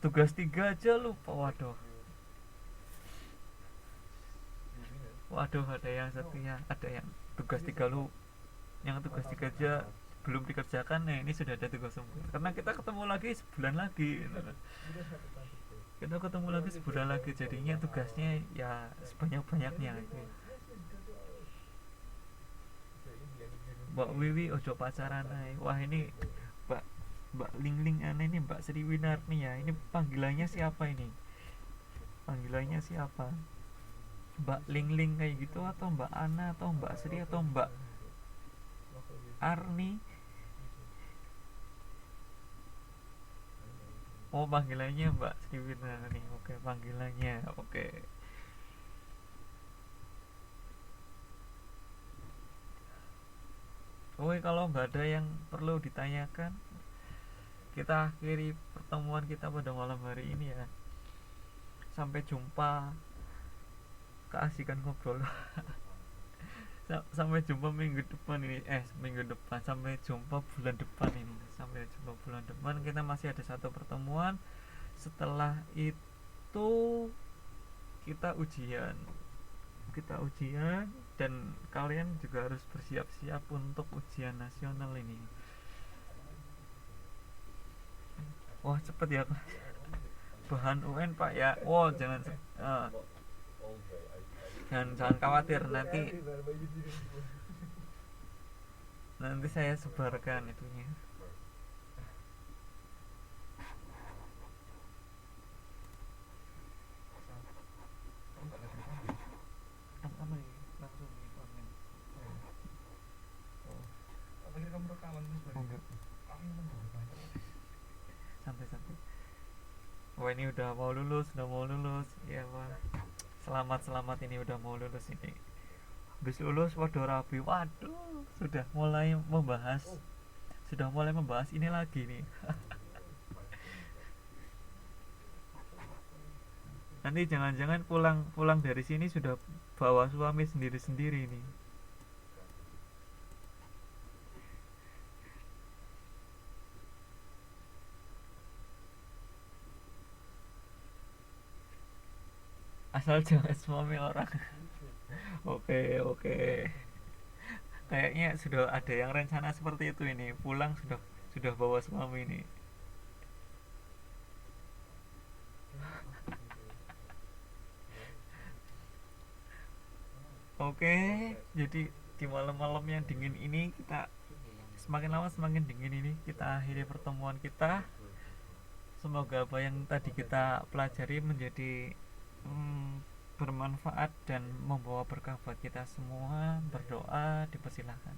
Speaker 1: Tugas 3 aja lupa, waduh. Waduh, ada yang setia, ada yang tugas 3 lu, yang tugas 3 aja belum dikerjakan. Nah ini sudah ada tugas sempur, karena kita ketemu lagi sebulan lagi, kita ketemu lagi sebulan lagi, jadinya tugasnya ya sebanyak-banyaknya gitu. Mbak Wiwi ojo pacaran ay. Wah ini Mbak Mbak Ling Ling aneh ini, Mbak Sri Winar nih ya. Ini panggilannya siapa ini? Panggilannya siapa? Mbak Ling Ling kayak gitu, atau Mbak Ana, atau Mbak Sri, atau Mbak Arni? Oh panggilannya Mbak Sri Winar nih. Oke, panggilannya. Oke. Oke, kalau nggak ada yang perlu ditanyakan, kita akhiri pertemuan kita pada malam hari ini ya. Sampai jumpa, keasikan ngobrol. Sampai jumpa minggu depan ini, minggu depan, sampai jumpa bulan depan ini, sampai jumpa bulan depan. Kita masih ada satu pertemuan, setelah itu kita ujian dan kalian juga harus bersiap-siap untuk ujian nasional ini. Wah cepet ya bahan UN Pak ya. Wow, jangan khawatir, nanti saya sebarkan itunya. Santai-santai. Wah ini udah mau lulus ya Pak. Selamat ini udah mau lulus ini. Habis lulus waduh rapi, waduh sudah mulai membahas ini lagi nih. Nanti jangan-jangan pulang dari sini sudah bawa suami sendiri-sendiri nih. Asal jangan suami orang. Oke. Kayaknya sudah ada yang rencana seperti itu ini. Pulang sudah bawa suami ini. Oke, jadi di malam-malam yang dingin ini kita semakin lama semakin dingin ini kita akhiri pertemuan kita. Semoga apa yang tadi kita pelajari menjadi bermanfaat dan membawa berkah buat kita semua. Berdoa dipersilahkan.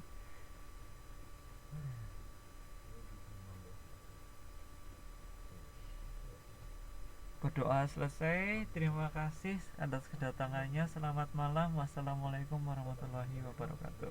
Speaker 1: Berdoa selesai. Terima kasih atas kedatangannya. Selamat malam. Wassalamualaikum warahmatullahi wabarakatuh.